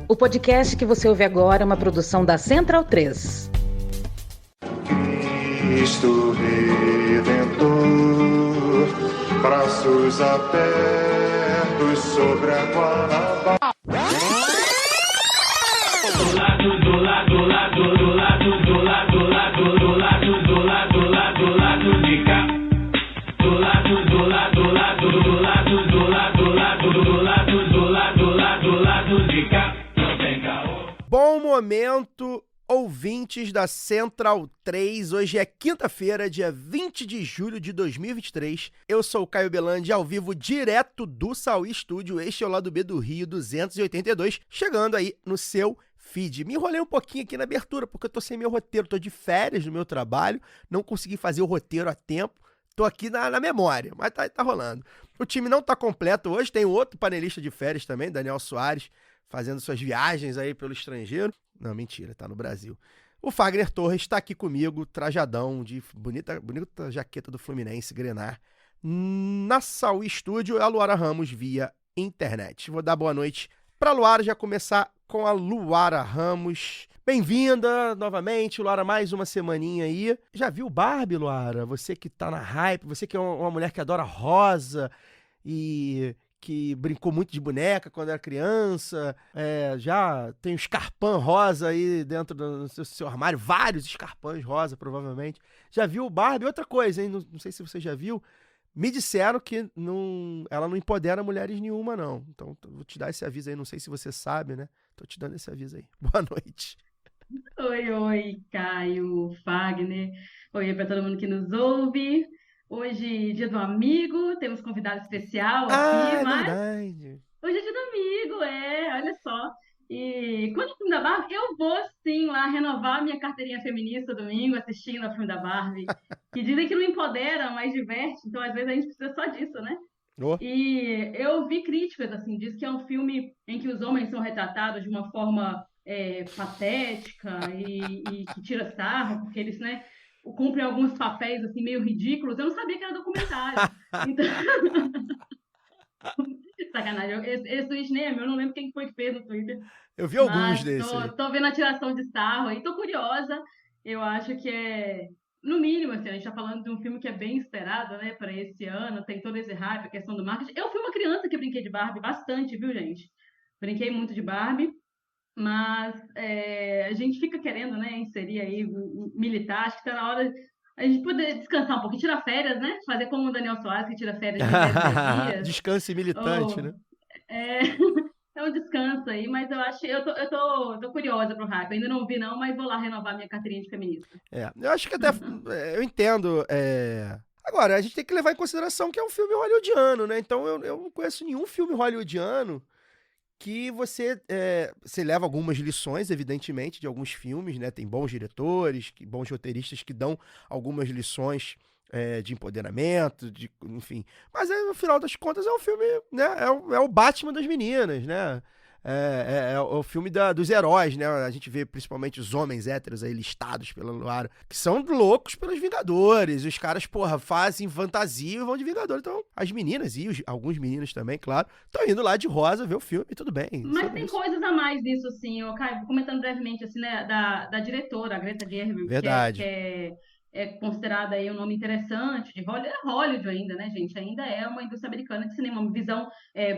O podcast que você ouve agora é uma produção da Central 3. Cristo Redentor, braços abertos sobre a Guanabara. Bom momento, ouvintes da Central 3. Hoje é quinta-feira, dia 20 de julho de 2023. Eu sou o Caio Belandi, ao vivo direto do Saui Studio. Este é o lado B do Rio 282, chegando aí no seu feed. Me enrolei um pouquinho aqui na abertura, porque eu tô sem meu roteiro, tô de férias no meu trabalho, não consegui fazer o roteiro a tempo. Tô aqui na memória, mas tá rolando. O time não tá completo hoje, tem outro panelista de férias também, Daniel Soares, fazendo suas viagens aí pelo estrangeiro. Não, mentira, tá no Brasil. O Fagner Torres está aqui comigo, trajadão, de bonita jaqueta do Fluminense, grenar. Na Saui Studio, a Luara Ramos via internet. Vou dar boa noite pra Luara, já começar com a Luara Ramos. Bem-vinda novamente, Luara, mais uma semaninha aí. Já viu Barbie, Luara? Você que tá na hype, você que é uma mulher que adora rosa e que brincou muito de boneca quando era criança, já tem um escarpão rosa aí dentro do seu armário, vários escarpãs rosa, provavelmente. Já viu Barbie? Outra coisa, hein? Não sei se você já viu, me disseram que ela não empodera mulheres nenhuma, não. Então, vou te dar esse aviso aí, não sei se você sabe, né? Tô te dando esse aviso aí. Boa noite. Oi, Caio, Fagner. Oi, para todo mundo que nos ouve. Hoje, dia do amigo, temos convidado especial aqui, É mas verdade. hoje é dia do amigo, olha só. E quando o filme da Barbie, eu vou sim lá renovar minha carteirinha feminista domingo, assistindo ao filme da Barbie, que dizem que não empodera, mas diverte, então às vezes a gente precisa só disso, né? Oh. E eu vi críticas, assim, diz que é um filme em que os homens são retratados de uma forma patética e que tira sarro, porque eles, né, cumprem alguns papéis, assim, meio ridículos. Eu não sabia que era documentário. Então, sacanagem. Esse tweet nem é meu, eu não lembro quem foi que fez no Twitter. Eu vi alguns Mas desses aí. tô vendo a tiração de sarro aí, tô curiosa. Eu acho que no mínimo, assim, a gente tá falando de um filme que é bem esperado, né, para esse ano, tem todo esse hype, a questão do marketing. Eu fui uma criança que brinquei de Barbie bastante, viu, gente? Brinquei muito de Barbie, mas a gente fica querendo, né, inserir aí militar, acho que tá na hora a gente poder descansar um pouco, tirar férias, né? Fazer como o Daniel Soares, que tira férias de 10 dias. Descanse militante, né? É um descanso aí, mas eu tô curiosa pro hype. Ainda não vi, não, mas vou lá renovar minha carteirinha de feminista. Eu acho que até eu entendo. Agora, a gente tem que levar em consideração que é um filme hollywoodiano, né? Então eu não conheço nenhum filme hollywoodiano que você leva algumas lições, evidentemente, de alguns filmes, né? Tem bons diretores, bons roteiristas que dão algumas lições de empoderamento, enfim. Mas no final das contas é um filme, né? É o Batman das meninas, né? É o filme dos heróis, né? A gente vê principalmente os homens héteros aí listados pela Luara, que são loucos pelos Vingadores. Os caras, fazem fantasia e vão de Vingadores. Então, as meninas e alguns meninos também, claro, estão indo lá de rosa ver o filme e tudo bem. Mas tem coisas a mais nisso, sim. Caio, comentando brevemente, assim, né, da diretora, a Greta Gerwig, Verdade. que é considerada aí um nome interessante de Hollywood, Hollywood ainda, né, gente? Ainda é uma indústria americana de cinema, uma visão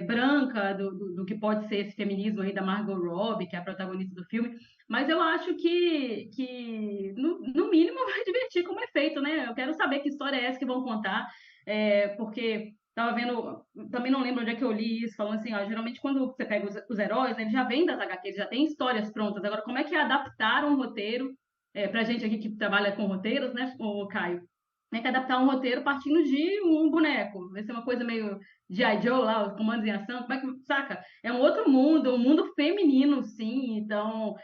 branca do que pode ser esse feminismo aí da Margot Robbie, que é a protagonista do filme. Mas eu acho que no mínimo vai divertir como é feito, né? Eu quero saber que história é essa que vão contar, porque tava vendo, também não lembro onde é que eu li isso, falando assim, ó, geralmente quando você pega os heróis, né, eles já vêm das HQs, já tem histórias prontas. Agora, como é que é adaptar um roteiro, pra gente aqui que trabalha com roteiros, né, o Caio? Tem que adaptar um roteiro partindo de um boneco. Vai ser uma coisa meio G.I. Joe lá, os comandos em ação, como é que, saca? É um outro mundo, um mundo feminino, sim. Então,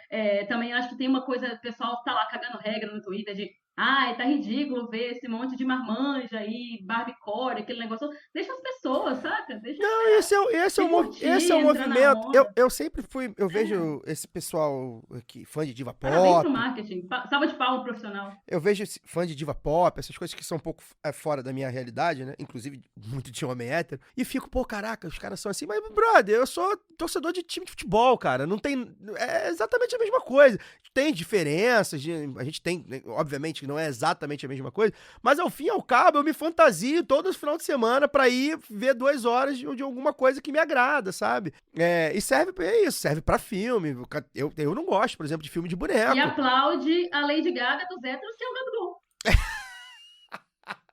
também acho que tem uma coisa, o pessoal tá lá cagando regra no Twitter de ai, tá ridículo ver esse monte de marmanja aí, Barbiecore, aquele negócio. Deixa as pessoas, saca? Deixa Não, se curtir, esse é o entrar na movimento. onda. Eu sempre fui. Eu vejo esse pessoal aqui, fã de diva Parabéns pro pop. marketing. Salva de palmas profissional. Eu vejo esse fã de diva pop, essas coisas que são um pouco fora da minha realidade, né? Inclusive, muito de homem hétero. E fico, pô, caraca, os caras são assim. Mas, brother, eu sou torcedor de time de futebol, cara. Não tem. É exatamente a mesma coisa. Tem diferenças, a gente tem, né, obviamente, que não é exatamente a mesma coisa. Mas, ao fim e ao cabo, eu me fantasio todo final de semana pra ir ver 2 horas de alguma coisa que me agrada, sabe? E serve pra isso, serve pra filme. Eu não gosto, por exemplo, de filme de boneco. E aplaude a Lady Gaga dos héteros, que é o Gabigol.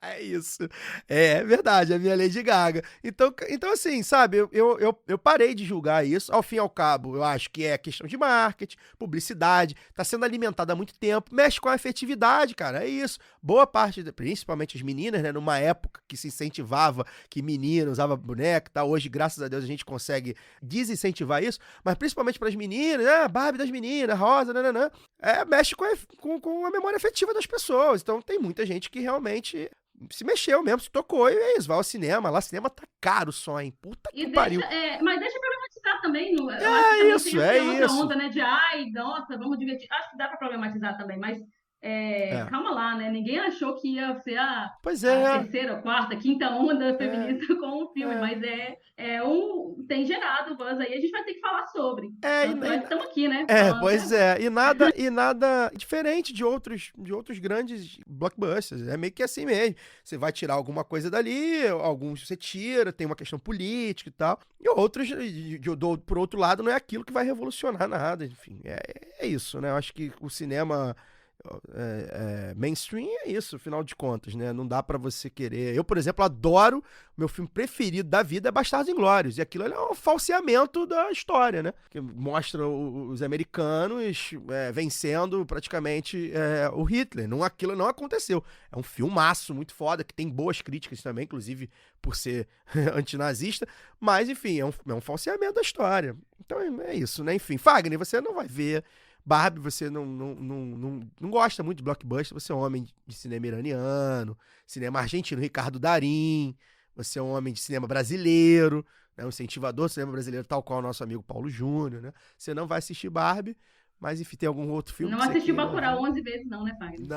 É isso. É verdade, a minha Lady Gaga. Então assim, sabe, eu parei de julgar isso. Ao fim e ao cabo, eu acho que é questão de marketing, publicidade, tá sendo alimentada há muito tempo, mexe com a afetividade, cara, é isso. Boa parte, principalmente as meninas, né, numa época que se incentivava que menina usava boneca e tal, hoje, graças a Deus, a gente consegue desincentivar isso, mas principalmente pras meninas, Barbie das meninas, rosa, nananã, mexe com a memória afetiva das pessoas. Então tem muita gente que realmente se mexeu mesmo, se tocou e é isso, vai ao cinema. Lá, cinema tá caro só, hein? Puta que pariu. Mas deixa problematizar também. Eu acho que também Isso, tem outra isso. onda, né? De, ai, nossa, vamos divertir. Acho que dá pra problematizar também, mas calma lá, né? Ninguém achou que ia ser a terceira, quarta, quinta onda feminista com o filme, mas tem gerado buzz aí, a gente vai ter que falar sobre. Estamos aqui, né? Pois é. E nada diferente de outros grandes blockbusters. É meio que assim mesmo. Você vai tirar alguma coisa dali, alguns você tira, tem uma questão política e tal. E outros, por outro lado, não é aquilo que vai revolucionar nada. Enfim, é isso, né? Eu acho que o cinema mainstream é isso, afinal de contas, né? Não dá pra você querer. Eu, por exemplo, adoro, meu filme preferido da vida é Bastardos Inglórios, e aquilo é um falseamento da história, né? Que mostra os americanos vencendo praticamente o Hitler. Aquilo não aconteceu. É um filmaço muito foda, que tem boas críticas também, inclusive por ser antinazista, mas enfim, é um falseamento da história. Então é isso, né? Enfim, Fagner, você não vai ver Barbie, você não gosta muito de blockbuster, você é um homem de cinema iraniano, cinema argentino, Ricardo Darín, você é um homem de cinema brasileiro, né, um incentivador do cinema brasileiro, tal qual o nosso amigo Paulo Júnior, né? Você não vai assistir Barbie, mas enfim, tem algum outro filme não que você assistiu queira, Bacurau 11 vezes não, né, Fagner?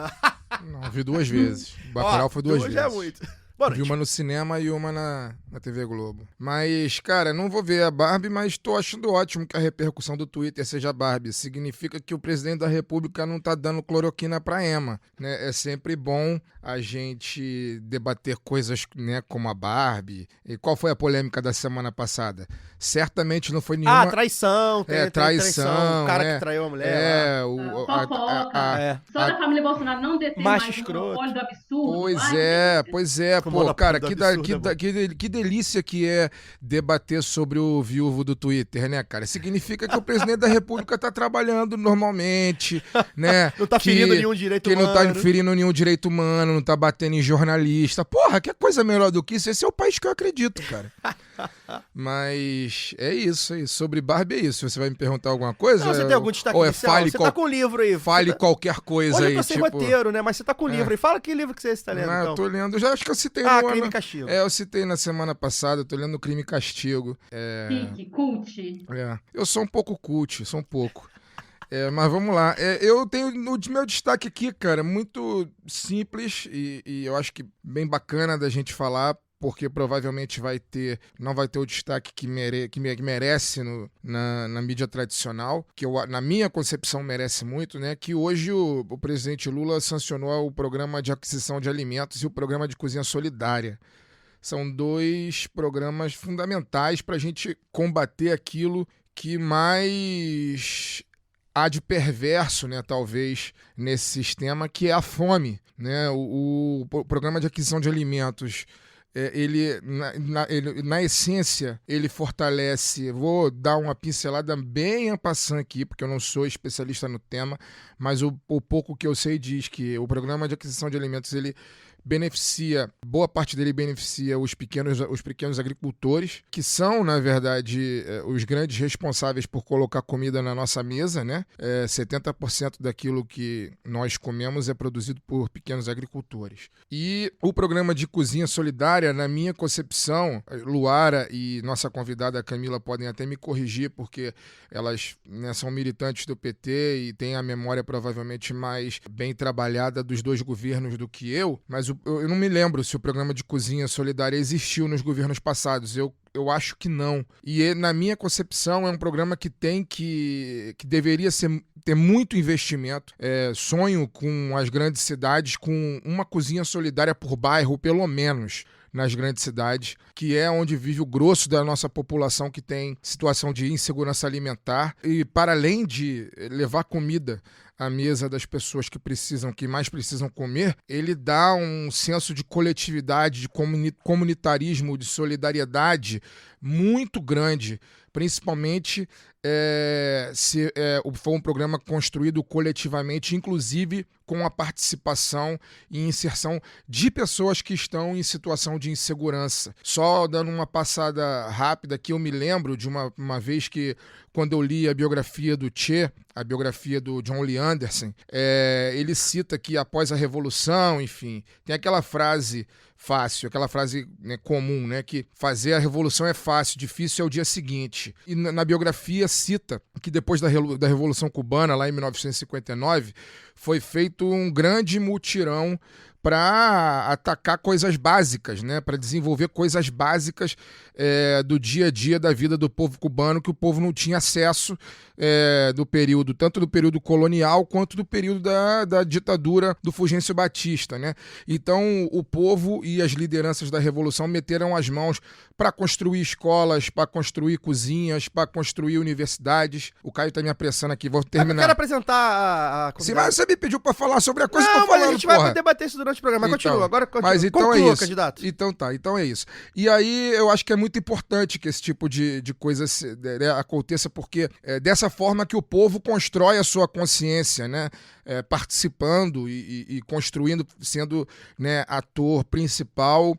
Não, vi 2 vezes. Bacurau foi 2 vezes. Já é muito. Boa Vi noite. uma no cinema e uma na TV Globo. Mas, cara, não vou ver a Barbie, mas tô achando ótimo que a repercussão do Twitter seja Barbie. Significa que o presidente da República não tá dando cloroquina pra Emma, né? É sempre bom a gente debater coisas, né, como a Barbie. E qual foi a polêmica da semana passada? Certamente não foi nenhuma... Traição. Traição. O cara que traiu a mulher. Fofoca. Só da família Bolsonaro não deter Macho mais escroto. o monopólio do absurdo. Pois é. Pô, cara, absurdo, que delícia que é debater sobre o viúvo do Twitter, né, cara? Significa que o presidente da República tá trabalhando normalmente, né? Não tá ferindo nenhum direito humano. Que não tá ferindo nenhum direito humano, não tá batendo em jornalista. Porra, que coisa melhor do que isso? Esse é o país que eu acredito, cara. Mas é isso. Sobre Barbie é isso. Você vai me perguntar alguma coisa? Não, você tem algum destaque inicial? Você tá com um livro aí. Fale qualquer coisa Hoje aí. eu tô sem roteiro, né? Mas você tá com um livro aí. Fala que livro que você está lendo, então. Eu tô lendo. Já acho que eu citei Crime e Castigo. Eu citei na semana passada. Eu tô lendo Crime e Castigo. Cult. Eu sou um pouco cult, mas vamos lá. Eu tenho o meu destaque aqui, cara, muito simples e eu acho que bem bacana da gente falar, porque provavelmente não vai ter o destaque que merece na mídia tradicional, que na minha concepção merece muito, né? Que hoje o presidente Lula sancionou o programa de aquisição de alimentos e o programa de cozinha solidária. São 2 programas fundamentais para a gente combater aquilo que mais há de perverso, né, talvez, nesse sistema, que é a fome, né? O programa de aquisição de alimentos, ele, na essência, ele fortalece... Vou dar uma pincelada bem en passant aqui, porque eu não sou especialista no tema, mas o pouco que eu sei diz que o programa de aquisição de alimentos, ele boa parte dele beneficia os pequenos agricultores, que são, na verdade, os grandes responsáveis por colocar comida na nossa mesa, né? 70% daquilo que nós comemos é produzido por pequenos agricultores. E o programa de cozinha solidária, na minha concepção, Luara e nossa convidada Camila podem até me corrigir, porque elas, né, são militantes do PT e têm a memória provavelmente mais bem trabalhada dos dois governos do que eu, mas eu não me lembro se o programa de cozinha solidária existiu nos governos passados. Eu acho que não. E, na minha concepção, é um programa que deveria ter muito investimento. Sonho com as grandes cidades com uma cozinha solidária por bairro, pelo menos, nas grandes cidades, que é onde vive o grosso da nossa população que tem situação de insegurança alimentar. E, para além de levar comida à mesa das pessoas que mais precisam comer, ele dá um senso de coletividade, de comunitarismo, de solidariedade muito grande, principalmente se for um programa construído coletivamente, inclusive com a participação e inserção de pessoas que estão em situação de insegurança. Só dando uma passada rápida aqui, eu me lembro de uma vez que, quando eu li a biografia do Che, a biografia do John Lee Anderson, ele cita que após a Revolução, enfim, tem aquela frase fácil, aquela frase, né, comum, né, que fazer a revolução é fácil, difícil é o dia seguinte. E na biografia cita que depois da Revolução Cubana, lá em 1959, foi feito um grande mutirão para atacar coisas básicas, né? Para desenvolver coisas básicas do dia a dia da vida do povo cubano, que o povo não tinha acesso tanto do período colonial quanto do período da ditadura do Fulgêncio Batista, né? Então o povo e as lideranças da Revolução meteram as mãos para construir escolas, para construir cozinhas, para construir universidades. O Caio tá me apressando aqui, vou terminar. Eu quero apresentar a Mas você me pediu para falar sobre a coisa que eu tô mas falando, a gente porra. vai debater isso durante o programa. Mas Então, continua, agora continua. Mas então Conclua, é isso. candidato. Então é isso. E aí eu acho que é muito importante que esse tipo de coisa aconteça, porque dessa forma que o povo constrói a sua consciência, né? Participando e construindo, sendo, né, ator principal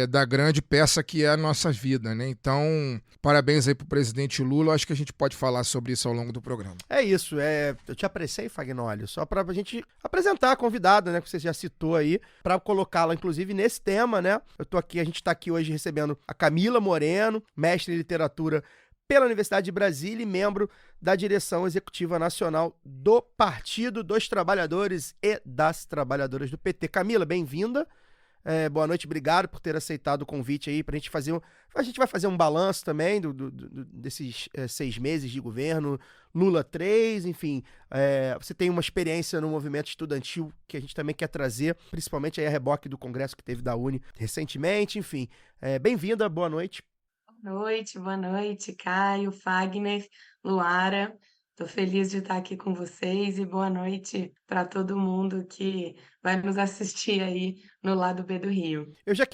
da grande peça que é a nossa vida, né? Então, parabéns aí pro presidente Lula. Acho que a gente pode falar sobre isso ao longo do programa. É isso, eu te apressei, Fagnólio, só pra gente apresentar a convidada, né, que você já citou aí, pra colocá-la, inclusive, nesse tema, né? A gente tá aqui hoje recebendo a Camila Moreno, mestre em literatura pela Universidade de Brasília e membro da direção executiva nacional do Partido dos Trabalhadores e das Trabalhadoras do PT. Camila, bem-vinda. Boa noite, obrigado por ter aceitado o convite aí pra gente fazer a gente vai fazer um balanço também desses 6 meses de governo, Lula 3, enfim, você tem uma experiência no movimento estudantil que a gente também quer trazer, principalmente aí a reboque do congresso que teve da UNE recentemente, enfim, bem-vinda, boa noite. Boa noite, Caio, Fagner, Luara. Tô feliz de estar aqui com vocês e boa noite para todo mundo que vai nos assistir aí no lado B do Rio. Eu já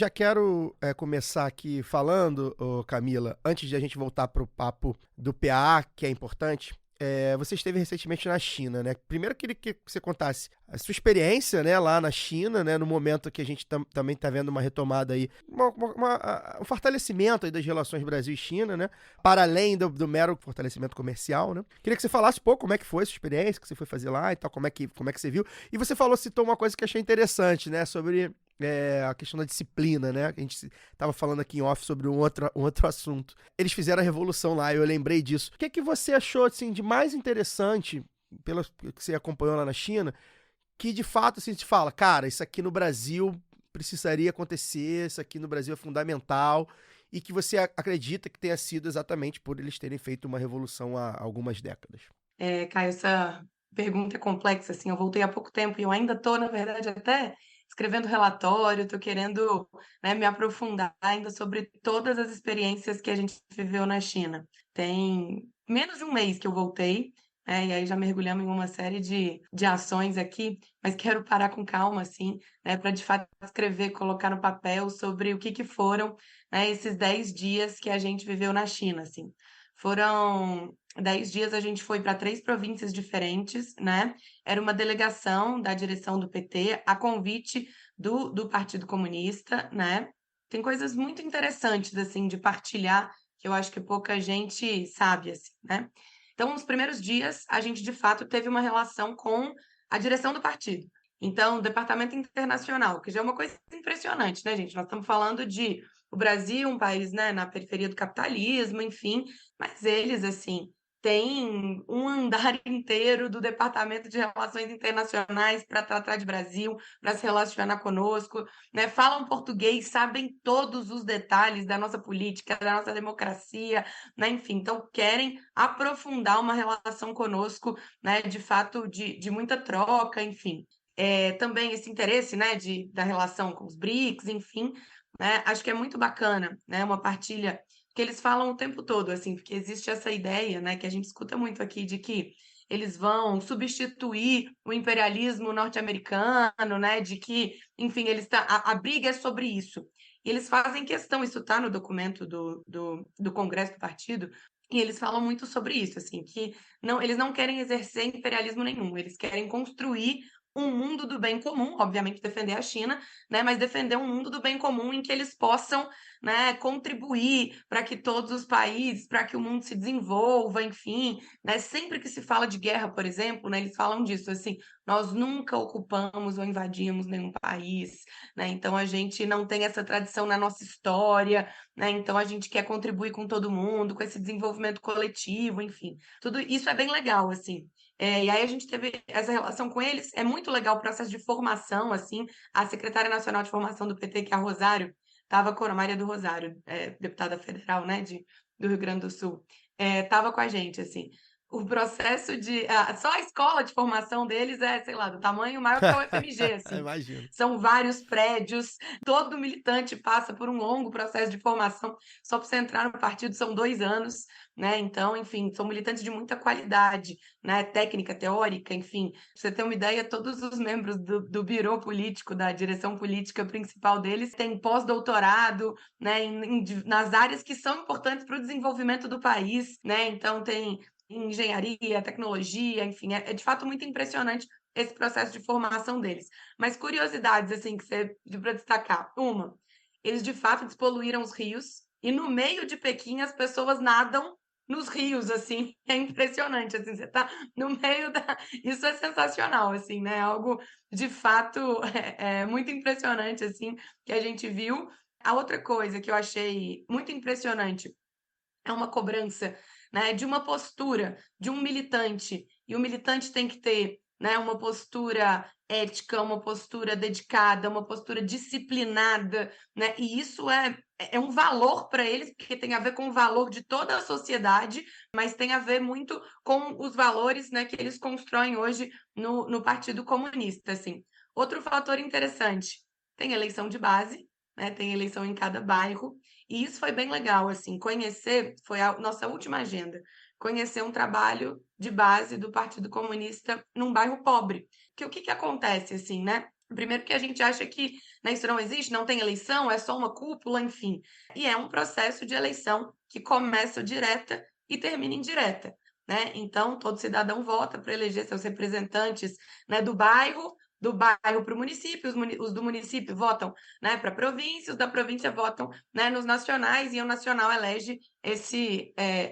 quero começar aqui falando, Camila, antes de a gente voltar pro papo do PA, que é importante. Você esteve recentemente na China, né? Primeiro eu queria que você contasse a sua experiência, né, lá na China, né, no momento que a gente também está vendo uma retomada aí, um fortalecimento aí das relações Brasil e China, né? Para além do mero fortalecimento comercial, né? Queria que você falasse um pouco como é que foi a sua experiência, que você foi fazer lá e tal, como é que você viu. E você citou uma coisa que eu achei interessante, né? Sobre a questão da disciplina, né? A gente estava falando aqui em off sobre um outro assunto. Eles fizeram a revolução lá, eu lembrei disso. O que você achou, assim, de mais interessante, pelo que você acompanhou lá na China, que de fato, assim, te fala, cara, isso aqui no Brasil precisaria acontecer, isso aqui no Brasil é fundamental, e que você acredita que tenha sido exatamente por eles terem feito uma revolução há algumas décadas? Caio, essa pergunta é complexa, assim, eu voltei há pouco tempo e eu ainda tô, na verdade, até escrevendo relatório, tô querendo, né, me aprofundar ainda sobre todas as experiências que a gente viveu na China. Tem menos de um mês que eu voltei, e aí já mergulhamos em uma série de ações aqui, mas quero parar com calma, assim, né, para de fato escrever, colocar no papel sobre o que foram, né, esses 10 dias que a gente viveu na China, assim. Foram 10 dias, a gente foi para 3 províncias diferentes, né? Era uma delegação da direção do PT, a convite do Partido Comunista, né? Tem coisas muito interessantes, assim, de partilhar, que eu acho que pouca gente sabe, assim, né? Então, nos primeiros dias, a gente, de fato, teve uma relação com a direção do partido. Então, o departamento internacional, que já é uma coisa impressionante, né, gente? Nós estamos falando de o Brasil, um país, né, na periferia do capitalismo, enfim, mas eles, assim, têm um andar inteiro do Departamento de Relações Internacionais para tratar de Brasil, para se relacionar conosco, né? Falam português, sabem todos os detalhes da nossa política, da nossa democracia, né? Enfim, então querem aprofundar uma relação conosco, né? De fato, de muita troca, enfim. Também esse interesse, né, da relação com os BRICS, enfim, né? Acho que é muito bacana, né? Uma partilha que eles falam o tempo todo, assim, porque existe essa ideia, né, que a gente escuta muito aqui de que eles vão substituir o imperialismo norte-americano, né, de que, enfim, a briga é sobre isso. E eles fazem questão, isso está no documento do Congresso do Partido, e eles falam muito sobre isso, assim, que eles não querem exercer imperialismo nenhum, eles querem construir um mundo do bem comum, obviamente defender a China, né, mas defender um mundo do bem comum em que eles possam, né, contribuir para que todos os países, para que o mundo se desenvolva, enfim, né, sempre que se fala de guerra, por exemplo, né, eles falam disso, assim, nós nunca ocupamos ou invadimos nenhum país, né, então a gente não tem essa tradição na nossa história, né, então a gente quer contribuir com todo mundo, com esse desenvolvimento coletivo, enfim, tudo isso é bem legal, assim. E aí a gente teve essa relação com eles, é muito legal o processo de formação, assim, a secretária nacional de formação do PT, que é a Rosário, estava com a Maria do Rosário, deputada federal, né, do Rio Grande do Sul, estava com a gente, assim. O processo só a escola de formação deles é, sei lá, do tamanho maior que a UFMG, assim. Imagino. São vários prédios, todo militante passa por um longo processo de formação. Só para você entrar no partido são 2 anos, né? Então, enfim, são militantes de muita qualidade, né? Técnica, teórica, enfim. Pra você ter uma ideia, todos os membros do birô político, da direção política principal deles, têm pós-doutorado, né? Nas áreas que são importantes para o desenvolvimento do país, né? Então, tem engenharia, tecnologia, enfim, é de fato muito impressionante esse processo de formação deles. Mas curiosidades, assim, que você pediu para destacar. Uma, eles de fato despoluíram os rios, e no meio de Pequim as pessoas nadam nos rios, assim, é impressionante, assim, você tá no meio da... Isso é sensacional, assim, né? Algo, de fato, muito impressionante, assim, que a gente viu. A outra coisa que eu achei muito impressionante é uma cobrança, né, de uma postura de um militante, e o militante tem que ter, né, uma postura ética, uma postura dedicada, uma postura disciplinada, né, e isso é um valor para eles, porque tem a ver com o valor de toda a sociedade, mas tem a ver muito com os valores, né, que eles constroem hoje no Partido Comunista, assim. Outro fator interessante, tem eleição de base, né, tem eleição em cada bairro, e isso foi bem legal, assim, conhecer, foi a nossa última agenda, conhecer um trabalho de base do Partido Comunista num bairro pobre. Que o que que acontece, assim, né? Primeiro que a gente acha que, né, isso não existe, não tem eleição, é só uma cúpula, enfim. E é um processo de eleição que começa direta e termina indireta, né? Então, todo cidadão vota para eleger seus representantes, né, do bairro para o município, os do município votam, né, para a província, os da província votam, né, nos nacionais, e o nacional elege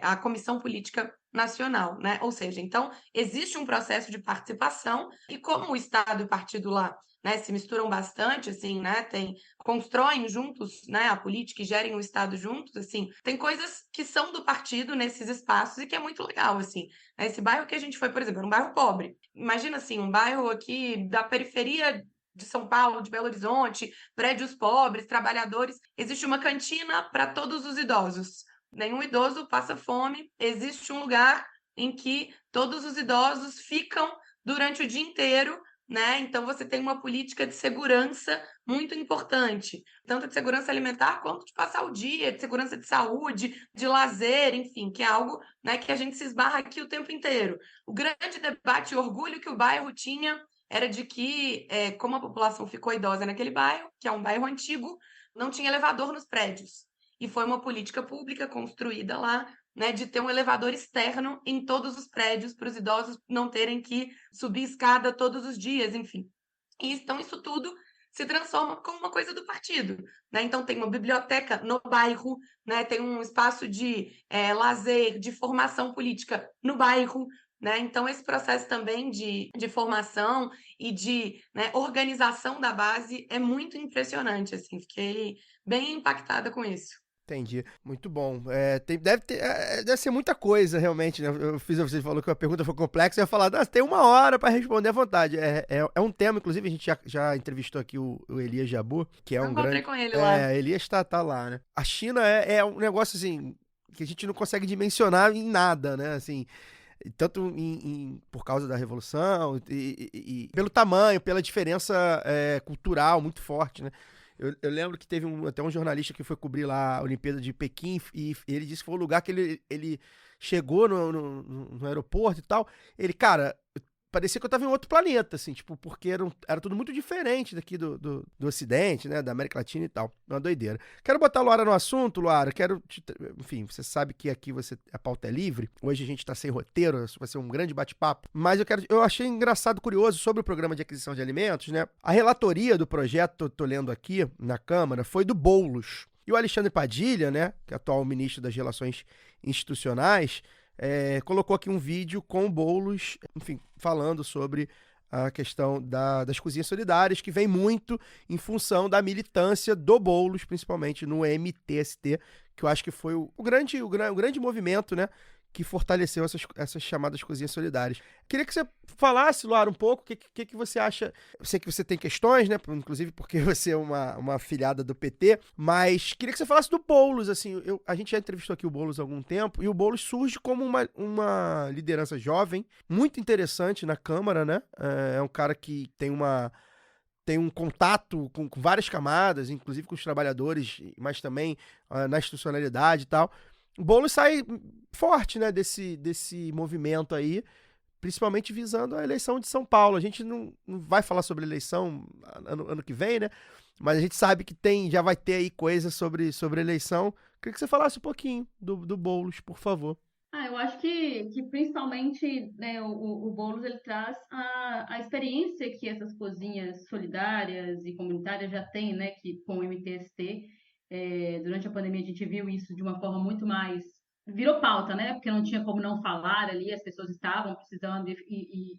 a comissão política nacional, né? Ou seja, então existe um processo de participação, e como o Estado e o partido lá, né, se misturam bastante, assim, né, constroem juntos, né, a política e gerem o Estado juntos, assim, tem coisas que são do partido nesses espaços e que é muito legal, assim. Esse bairro que a gente foi, por exemplo, era um bairro pobre. Imagina, assim, um bairro aqui da periferia de São Paulo, de Belo Horizonte, prédios pobres, trabalhadores. Existe uma cantina para todos os idosos. Nenhum idoso passa fome. Existe um lugar em que todos os idosos ficam durante o dia inteiro, né? Então você tem uma política de segurança muito importante, tanto de segurança alimentar quanto de passar o dia, de segurança de saúde, de lazer, enfim, que é algo, né, que a gente se esbarra aqui o tempo inteiro. O grande debate e orgulho que o bairro tinha era de que, como a população ficou idosa naquele bairro, que é um bairro antigo, não tinha elevador nos prédios. E foi uma política pública construída lá, né, de ter um elevador externo em todos os prédios para os idosos não terem que subir escada todos os dias, enfim. E então isso tudo se transforma como uma coisa do partido, né? Então tem uma biblioteca no bairro, né? Tem um espaço de lazer, de formação política no bairro, né? Então esse processo também de formação e de, né, organização da base é muito impressionante, assim, fiquei bem impactada com isso. Entendi. Muito bom. Deve ser muita coisa, realmente, né? Você falou que a pergunta foi complexa, eu ia falar, tem 1 hora para responder à vontade. É um tema, inclusive, a gente já entrevistou aqui o Elias Jabbour, que é Eu um encontrei grande. com ele lá. Elias tá lá, né? A China é um negócio, assim, que a gente não consegue dimensionar em nada, né? Assim, tanto por causa da revolução e pelo tamanho, pela diferença cultural muito forte, né? Eu lembro que teve até um jornalista que foi cobrir lá a Olimpíada de Pequim e ele disse que foi o lugar que ele chegou no aeroporto e tal. Ele, cara, parecia que eu tava em outro planeta, assim, tipo, porque era tudo muito diferente daqui do Ocidente, né, da América Latina e tal. Uma doideira. Quero botar a Luara no assunto, Luara, enfim, você sabe que aqui a pauta é livre, hoje a gente tá sem roteiro, isso vai ser um grande bate-papo, mas eu achei engraçado, curioso sobre o programa de aquisição de alimentos, né, a relatoria do projeto, tô lendo aqui na Câmara, foi do Boulos. E o Alexandre Padilha, né, que é atual ministro das Relações Institucionais, colocou aqui um vídeo com o Boulos, enfim, falando sobre a questão das cozinhas solidárias, que vem muito em função da militância do Boulos, principalmente no MTST, que eu acho que foi o grande movimento, né, que fortaleceu essas chamadas cozinhas solidárias. Queria que você falasse, Luara, um pouco o que você acha. Eu sei que você tem questões, né? Inclusive porque você é uma afiliada do PT, mas queria que você falasse do Boulos, assim. A gente já entrevistou aqui o Boulos há algum tempo, e o Boulos surge como uma liderança jovem, muito interessante na Câmara, né? É um cara que tem um contato com várias camadas, inclusive com os trabalhadores, mas também na institucionalidade e tal. O Boulos sai forte, né, desse movimento aí, principalmente visando a eleição de São Paulo. A gente não vai falar sobre eleição ano que vem, né? Mas a gente sabe que já vai ter aí coisa sobre eleição. Queria que você falasse um pouquinho do Boulos, por favor. Eu acho que principalmente, né, o Boulos ele traz a experiência que essas cozinhas solidárias e comunitárias já têm, né, que com o MTST. Durante a pandemia a gente viu isso de uma forma muito mais... Virou pauta, né? Porque não tinha como não falar ali, as pessoas estavam precisando e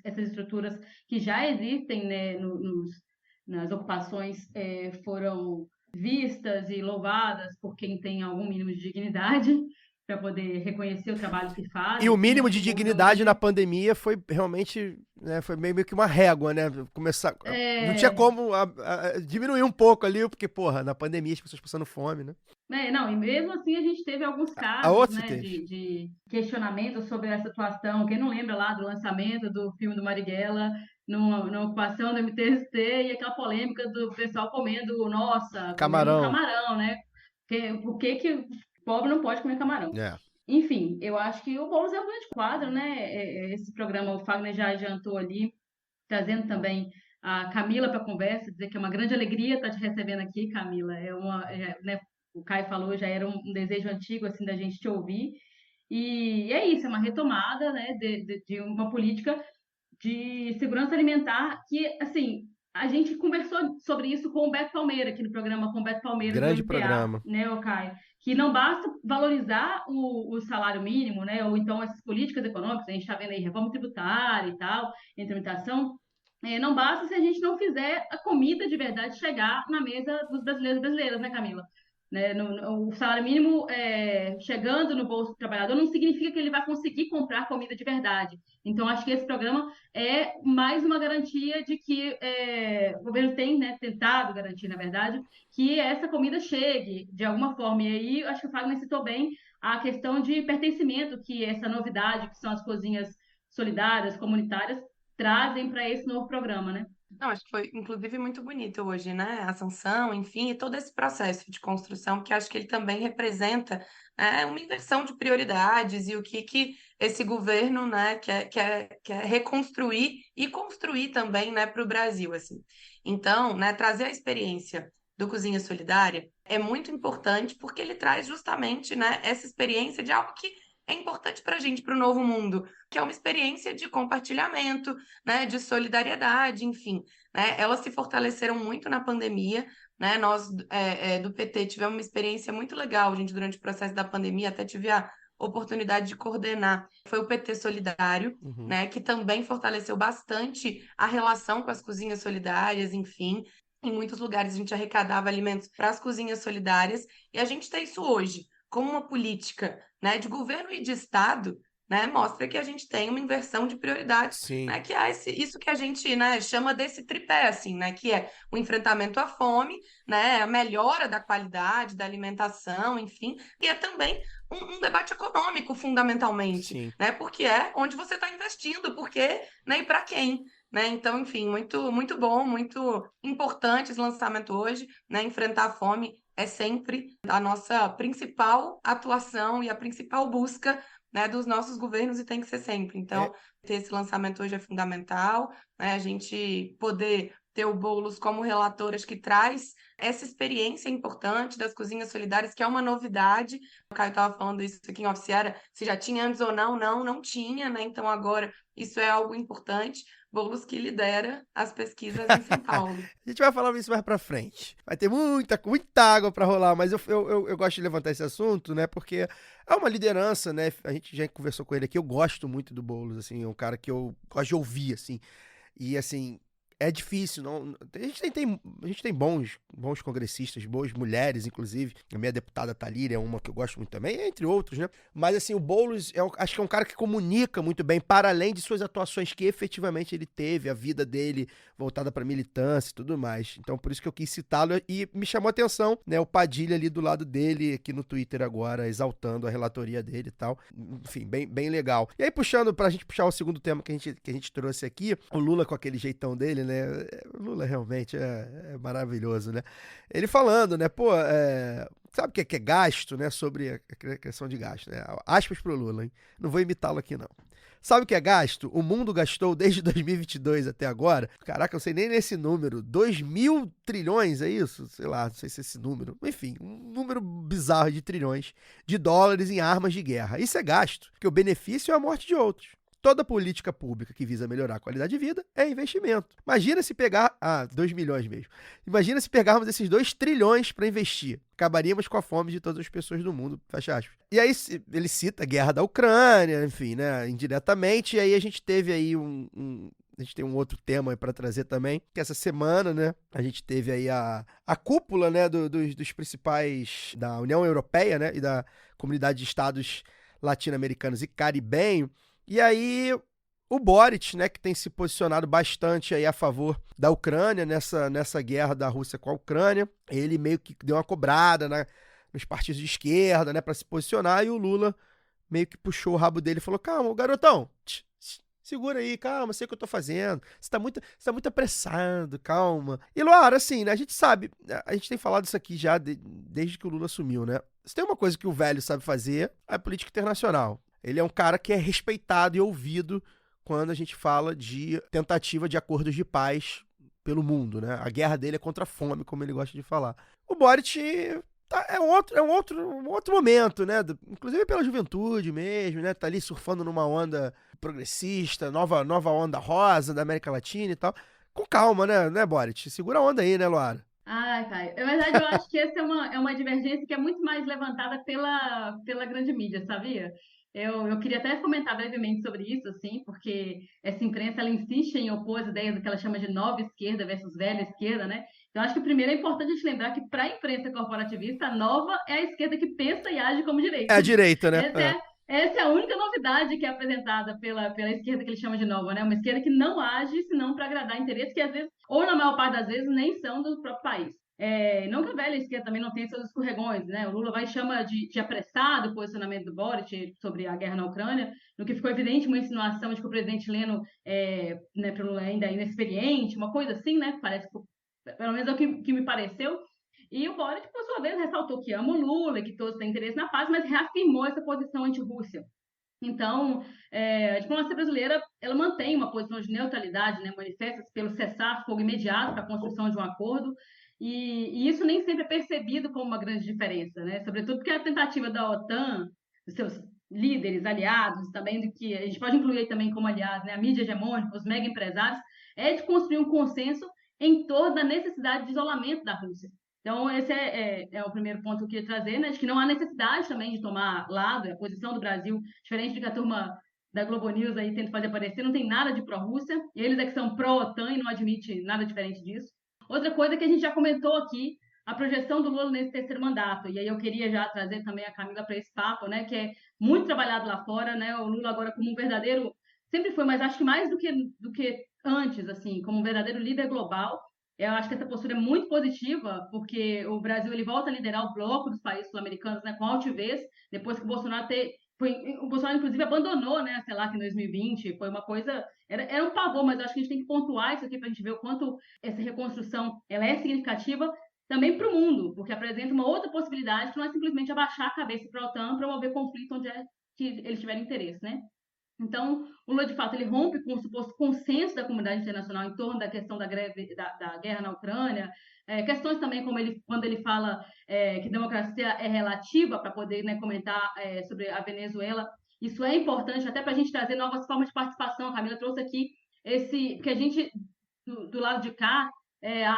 essas estruturas que já existem, né, nas ocupações foram vistas e louvadas por quem tem algum mínimo de dignidade para poder reconhecer o trabalho que fazem. E o mínimo de Muito bom, dignidade realmente. na pandemia foi realmente, né, foi meio que uma régua, né? Não tinha como diminuir um pouco ali, porque, porra, na pandemia as pessoas passando fome, né? Não, e mesmo assim a gente teve alguns A casos, outra né, teve. de questionamento sobre essa atuação. Quem não lembra lá do lançamento do filme do Marighella na ocupação do MTST e aquela polêmica do pessoal comendo Camarão. camarão, né? Por que o pobre não pode comer camarão? É. Enfim, eu acho que o Boulos é um grande quadro, né? Esse programa, o Fagner já adiantou ali, trazendo também a Camila para a conversa, dizer que é uma grande alegria estar te recebendo aqui, Camila. Né, o Caio falou, já era um desejo antigo assim da gente te ouvir. E é isso, é uma retomada, né, de uma política de segurança alimentar que, assim, a gente conversou sobre isso com o Beto Palmeira, aqui no programa com o Beto Palmeira do Grande MPA, programa. né, o Caio? Que não basta valorizar o salário mínimo, né, ou então essas políticas econômicas, a gente está vendo aí reforma tributária e tal, implementação, não basta se a gente não fizer a comida de verdade chegar na mesa dos brasileiros e brasileiras, né, Camila? Né, o salário mínimo chegando no bolso do trabalhador não significa que ele vai conseguir comprar comida de verdade. Então, acho que esse programa é mais uma garantia de que o governo tem, né, tentado garantir, na verdade, que essa comida chegue de alguma forma. E aí, acho que o Fagner citou bem a questão de pertencimento, que essa novidade, que são as cozinhas solidárias, comunitárias, trazem para esse novo programa, né? Não, acho que foi, inclusive, muito bonito hoje, né? A sanção, enfim, e todo esse processo de construção, que acho que ele também representa uma inversão de prioridades e o que esse governo, né, quer reconstruir e construir também, né, para o Brasil, assim. Então, né, trazer a experiência do Cozinha Solidária é muito importante porque ele traz justamente, né, essa experiência de algo que é importante para a gente, para o novo mundo, que é uma experiência de compartilhamento, né, de solidariedade, enfim, né? Elas se fortaleceram muito na pandemia, né? Nós, do PT, tivemos uma experiência muito legal, gente, durante o processo da pandemia, até tive a oportunidade de coordenar. Foi o PT Solidário, Uhum. né, que também fortaleceu bastante a relação com as cozinhas solidárias, enfim. Em muitos lugares a gente arrecadava alimentos para as cozinhas solidárias, e a gente tem isso hoje como uma política, né, de governo e de Estado, né, mostra que a gente tem uma inversão de prioridades, Sim. né, que é isso que a gente, né, chama desse tripé, assim, né, que é o enfrentamento à fome, né, a melhora da qualidade da alimentação, enfim, e é também um debate econômico, fundamentalmente, Sim. né, porque é onde você está investindo, porque, né, e para quem, né? Então, enfim, muito, muito bom, muito importante esse lançamento hoje, né? Enfrentar a fome é sempre a nossa principal atuação e a principal busca, né, dos nossos governos e tem que ser sempre. É, Então, ter esse lançamento hoje é fundamental, né? A gente poder ter o Boulos como relator, acho que traz essa experiência importante das cozinhas solidárias, que é uma novidade. O Caio estava falando isso aqui em off-era, se já tinha antes ou não, não tinha, né? Então agora isso é algo importante. Boulos que lidera as pesquisas em São Paulo. A gente vai falar isso mais pra frente. Vai ter muita água pra rolar, mas eu gosto de levantar esse assunto, né? Porque é uma liderança, né? A gente já conversou com ele aqui. Eu gosto muito do Boulos, assim, é um cara que eu gosto de ouvir, assim. E assim, é difícil, não. A gente tem bons congressistas, boas mulheres, inclusive. A minha deputada Thalíria é uma que eu gosto muito também, entre outros, né? Mas assim, o Boulos acho que é um cara que comunica muito bem, para além de suas atuações que efetivamente ele teve, a vida dele voltada para militância e tudo mais. Então, por isso que eu quis citá-lo e me chamou a atenção, né? O Padilha ali do lado dele, aqui no Twitter agora, exaltando a relatoria dele e tal. Enfim, bem legal. E aí, pra gente puxar o segundo tema que a gente trouxe aqui, o Lula com aquele jeitão dele, né? O Lula realmente é maravilhoso, né? Ele falando, né? Pô, sabe o que é gasto, né? Sobre a questão de gasto, né? Aspas pro Lula, hein? Não vou imitá-lo aqui, não. Sabe o que é gasto? O mundo gastou desde 2022 até agora. Caraca, eu sei nem nesse número. 2.000 trilhões, é isso? Sei lá, não sei se é esse número. Enfim, um número bizarro de trilhões de dólares em armas de guerra. Isso é gasto, porque o benefício é a morte de outros. Toda política pública que visa melhorar a qualidade de vida é investimento. Imagina se pegar... 2 milhões mesmo. Imagina se pegarmos esses 2 trilhões para investir. Acabaríamos com a fome de todas as pessoas do mundo, fecha aspas. E aí ele cita a guerra da Ucrânia, enfim, né, indiretamente. E aí a gente teve aí a gente tem um outro tema para trazer também, que essa semana, né, a gente teve aí a cúpula, né, dos principais da União Europeia, né, e da Comunidade de Estados Latino-Americanos e Caribenho. E aí o Boric, né, que tem se posicionado bastante aí a favor da Ucrânia, nessa guerra da Rússia com a Ucrânia, ele meio que deu uma cobrada, né, nos partidos de esquerda, né, para se posicionar, e o Lula meio que puxou o rabo dele e falou: calma, garotão, segura aí, calma, sei o que eu tô fazendo, você tá muito apressado, calma. E Luara, assim, né, a gente sabe, a gente tem falado isso aqui já desde que o Lula assumiu, né, se tem uma coisa que o velho sabe fazer, é a política internacional. Ele é um cara que é respeitado e ouvido quando a gente fala de tentativa de acordos de paz pelo mundo, né? A guerra dele é contra a fome, como ele gosta de falar. O Boric é um outro momento, né? Inclusive pela juventude mesmo, né? Tá ali surfando numa onda progressista, nova onda rosa da América Latina e tal. Com calma, né, Boric? Segura a onda aí, né, Luara? Ai, Caio. Na verdade, eu acho que essa é uma divergência que é muito mais levantada pela grande mídia, sabia? Eu queria até comentar brevemente sobre isso, assim, porque essa imprensa ela insiste em opor as ideias do que ela chama de nova esquerda versus velha esquerda, né? Então, acho que primeiro é importante a gente lembrar que, para a imprensa corporativista, a nova é a esquerda que pensa e age como É direita. a direita, né? Essa é a única novidade que é apresentada pela esquerda que ele chama de nova, né? Uma esquerda que não age senão para agradar interesses que, às vezes, ou na maior parte das vezes, nem são do próprio país. Não que a velha esquerda também não tenha seus escorregões, né? O Lula vai chama de apressado o posicionamento do Boric sobre a guerra na Ucrânia, no que ficou evidente uma insinuação de que o presidente chileno, né, para o Lula ainda é inexperiente, uma coisa assim, né? Parece que, pelo menos é o que me pareceu. E o Boric, por sua vez, ressaltou que ama o Lula e que todos têm interesse na paz, mas reafirmou essa posição anti-Rússia. Então, a diplomacia brasileira ela mantém uma posição de neutralidade, né, manifesta-se pelo cessar-fogo imediato para a construção de um acordo, e isso nem sempre é percebido como uma grande diferença, né? Sobretudo porque a tentativa da OTAN, dos seus líderes, aliados, também do que a gente pode incluir também como aliados, né, a mídia hegemônica, os mega empresários, é de construir um consenso em torno da necessidade de isolamento da Rússia. Então, esse é o primeiro ponto que eu queria trazer, né, de que não há necessidade também de tomar lado, a posição do Brasil, diferente do que a turma da Globo News aí tenta fazer parecer, não tem nada de pró-Rússia, eles é que são pró-OTAN e não admite nada diferente disso. Outra coisa que a gente já comentou aqui, a projeção do Lula nesse terceiro mandato, e aí eu queria já trazer também a Camila para esse papo, né, que é muito trabalhado lá fora, né, o Lula agora como um verdadeiro, sempre foi, mas acho que mais do que antes, assim, como um verdadeiro líder global. Eu acho que essa postura é muito positiva, porque o Brasil ele volta a liderar o bloco dos países sul-americanos, né, com altivez, depois que o Bolsonaro o Bolsonaro, inclusive, abandonou, né, sei lá, que em 2020 foi uma coisa. Era um pavor, mas eu acho que a gente tem que pontuar isso aqui para a gente ver o quanto essa reconstrução ela é significativa também para o mundo, porque apresenta uma outra possibilidade que não é simplesmente abaixar a cabeça para a OTAN, promover conflito onde é que eles tiverem interesse, né? Então, o Lula, de fato, ele rompe com o suposto consenso da comunidade internacional em torno da questão da guerra na Ucrânia, questões também como quando ele fala que democracia é relativa, para poder, né, comentar sobre a Venezuela. Isso é importante até para a gente trazer novas formas de participação. A Camila trouxe aqui que a gente, do lado de cá,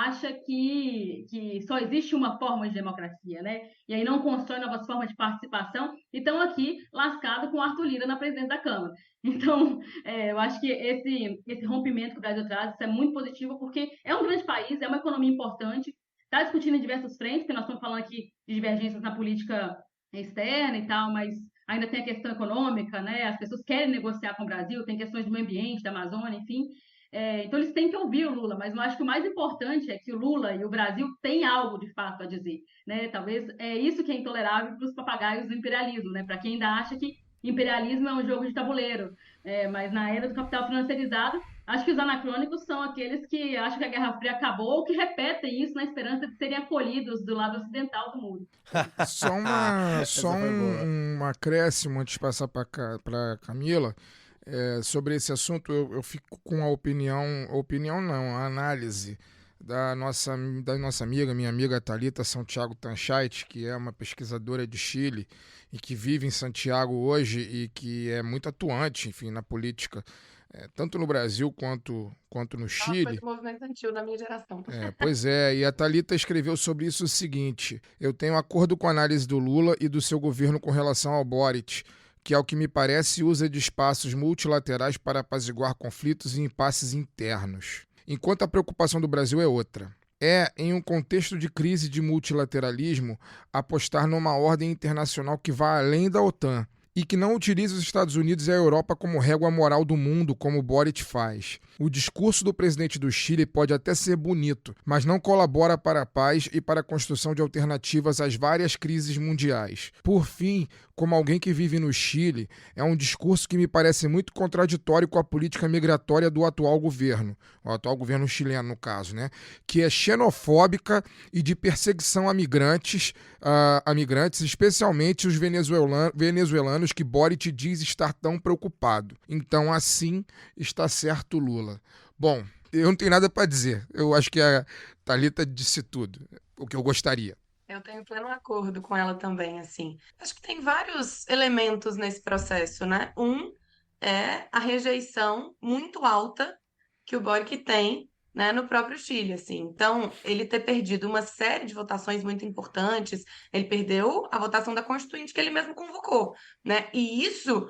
acha que só existe uma forma de democracia, né? E aí não constrói novas formas de participação e estão aqui lascados com Arthur Lira na presidência da Câmara. Então, eu acho que esse rompimento que o Brasil traz isso é muito positivo, porque é um grande país, é uma economia importante, está discutindo em diversas frentes, porque nós estamos falando aqui de divergências na política externa e tal, mas ainda tem a questão econômica, né? As pessoas querem negociar com o Brasil, tem questões do meio ambiente, da Amazônia, enfim. Então eles têm que ouvir o Lula, mas eu acho que o mais importante é que o Lula e o Brasil têm algo de fato a dizer, né? Talvez é isso que é intolerável para os papagaios do imperialismo, né? Para quem ainda acha que imperialismo é um jogo de tabuleiro, mas na era do capital financiarizado, acho que os anacrônicos são aqueles que acham que a Guerra Fria acabou ou que repetem isso na esperança de serem acolhidos do lado ocidental do mundo. Só um acréscimo antes de passar para Camila. Sobre esse assunto, eu fico com a a análise da nossa amiga, minha amiga Thalita Santiago Tanchait, que é uma pesquisadora de Chile e que vive em Santiago hoje e que é muito atuante, enfim, na política, tanto no Brasil quanto no Chile. Foi do movimento estudantil da minha geração. Pois é, e a Thalita escreveu sobre isso o seguinte: eu tenho acordo com a análise do Lula e do seu governo com relação ao Boric, que, ao que me parece, usa de espaços multilaterais para apaziguar conflitos e impasses internos. Enquanto a preocupação do Brasil é outra. Em um contexto de crise de multilateralismo, apostar numa ordem internacional que vá além da OTAN e que não utilize os Estados Unidos e a Europa como régua moral do mundo, como o Boric faz. O discurso do presidente do Chile pode até ser bonito, mas não colabora para a paz e para a construção de alternativas às várias crises mundiais. Por fim, como alguém que vive no Chile, é um discurso que me parece muito contraditório com a política migratória do atual governo chileno, no caso, né? Que é xenofóbica e de perseguição a migrantes, especialmente os venezuelanos que Boric diz estar tão preocupado. Então, assim, está certo Lula. Bom, eu não tenho nada para dizer. Eu acho que a Thalita disse tudo, o que eu gostaria. Eu tenho pleno acordo com ela também, assim. Acho que tem vários elementos nesse processo, né? Um é a rejeição muito alta que o Boric tem, né, no próprio Chile, assim. Então, ele ter perdido uma série de votações muito importantes, ele perdeu a votação da Constituinte que ele mesmo convocou, né? E isso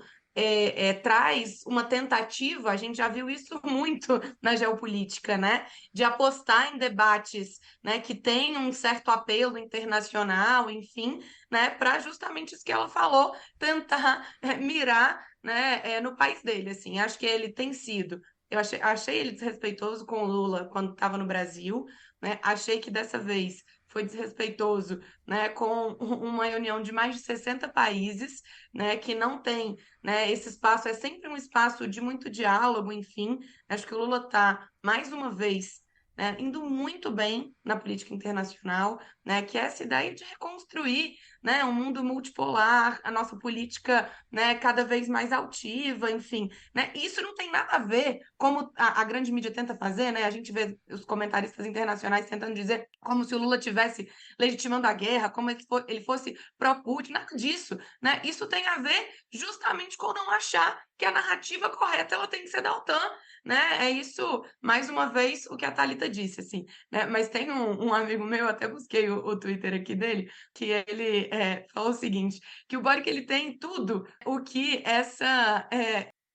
traz uma tentativa, a gente já viu isso muito na geopolítica, né? De apostar em debates, né, que têm um certo apelo internacional, enfim, né, para justamente isso que ela falou, tentar mirar, né, no país dele, assim. Acho que ele tem sido. Eu achei ele desrespeitoso com o Lula quando estava no Brasil, né? Achei que dessa vez foi desrespeitoso, né, com uma reunião de mais de 60 países, né, que não tem, né, esse espaço, é sempre um espaço de muito diálogo, enfim. Acho que o Lula está, mais uma vez, né, indo muito bem na política internacional, né, que é essa ideia de reconstruir, né, um mundo multipolar, a nossa política, né, cada vez mais altiva, enfim, né? Isso não tem nada a ver como a grande mídia tenta fazer, né? A gente vê os comentaristas internacionais tentando dizer como se o Lula tivesse legitimando a guerra, como ele fosse pró-Putin, nada disso, né? Isso tem a ver justamente com não achar que a narrativa correta ela tem que ser da OTAN, né? É isso, mais uma vez, o que a Thalita disse, assim, né? Mas tem um amigo meu, até busquei o Twitter aqui dele, que ele falou o seguinte, que o Boric ele tem tudo o que essa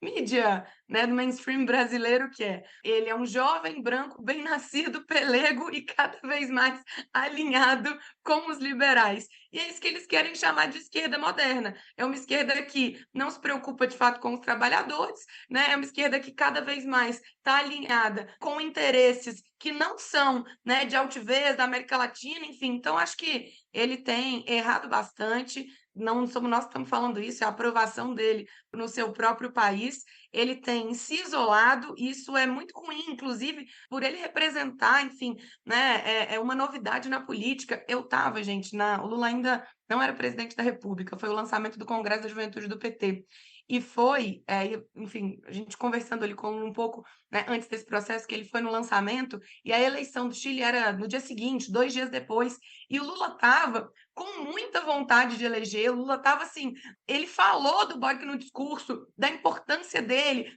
mídia, né, do mainstream brasileiro quer. Ele é um jovem branco, bem nascido, pelego e cada vez mais alinhado com os liberais. E é isso que eles querem chamar de esquerda moderna. É uma esquerda que não se preocupa de fato com os trabalhadores, né? É uma esquerda que cada vez mais está alinhada com interesses que não são, né, de altivez da América Latina, enfim. Então, acho que ele tem errado bastante. Não somos nós que estamos falando isso, é a aprovação dele no seu próprio país. Ele tem se isolado, e isso é muito ruim, inclusive, por ele representar, enfim, né, é uma novidade na política. Eu estava, gente, o Lula ainda não era presidente da República, foi o lançamento do Congresso da Juventude do PT. E foi, enfim, a gente conversando ali com um pouco, né, antes desse processo, que ele foi no lançamento, e a eleição do Chile era no dia seguinte, 2 dias depois, e o Lula estava com muita vontade de eleger, o Lula estava assim, ele falou do Boric no discurso, da importância dele,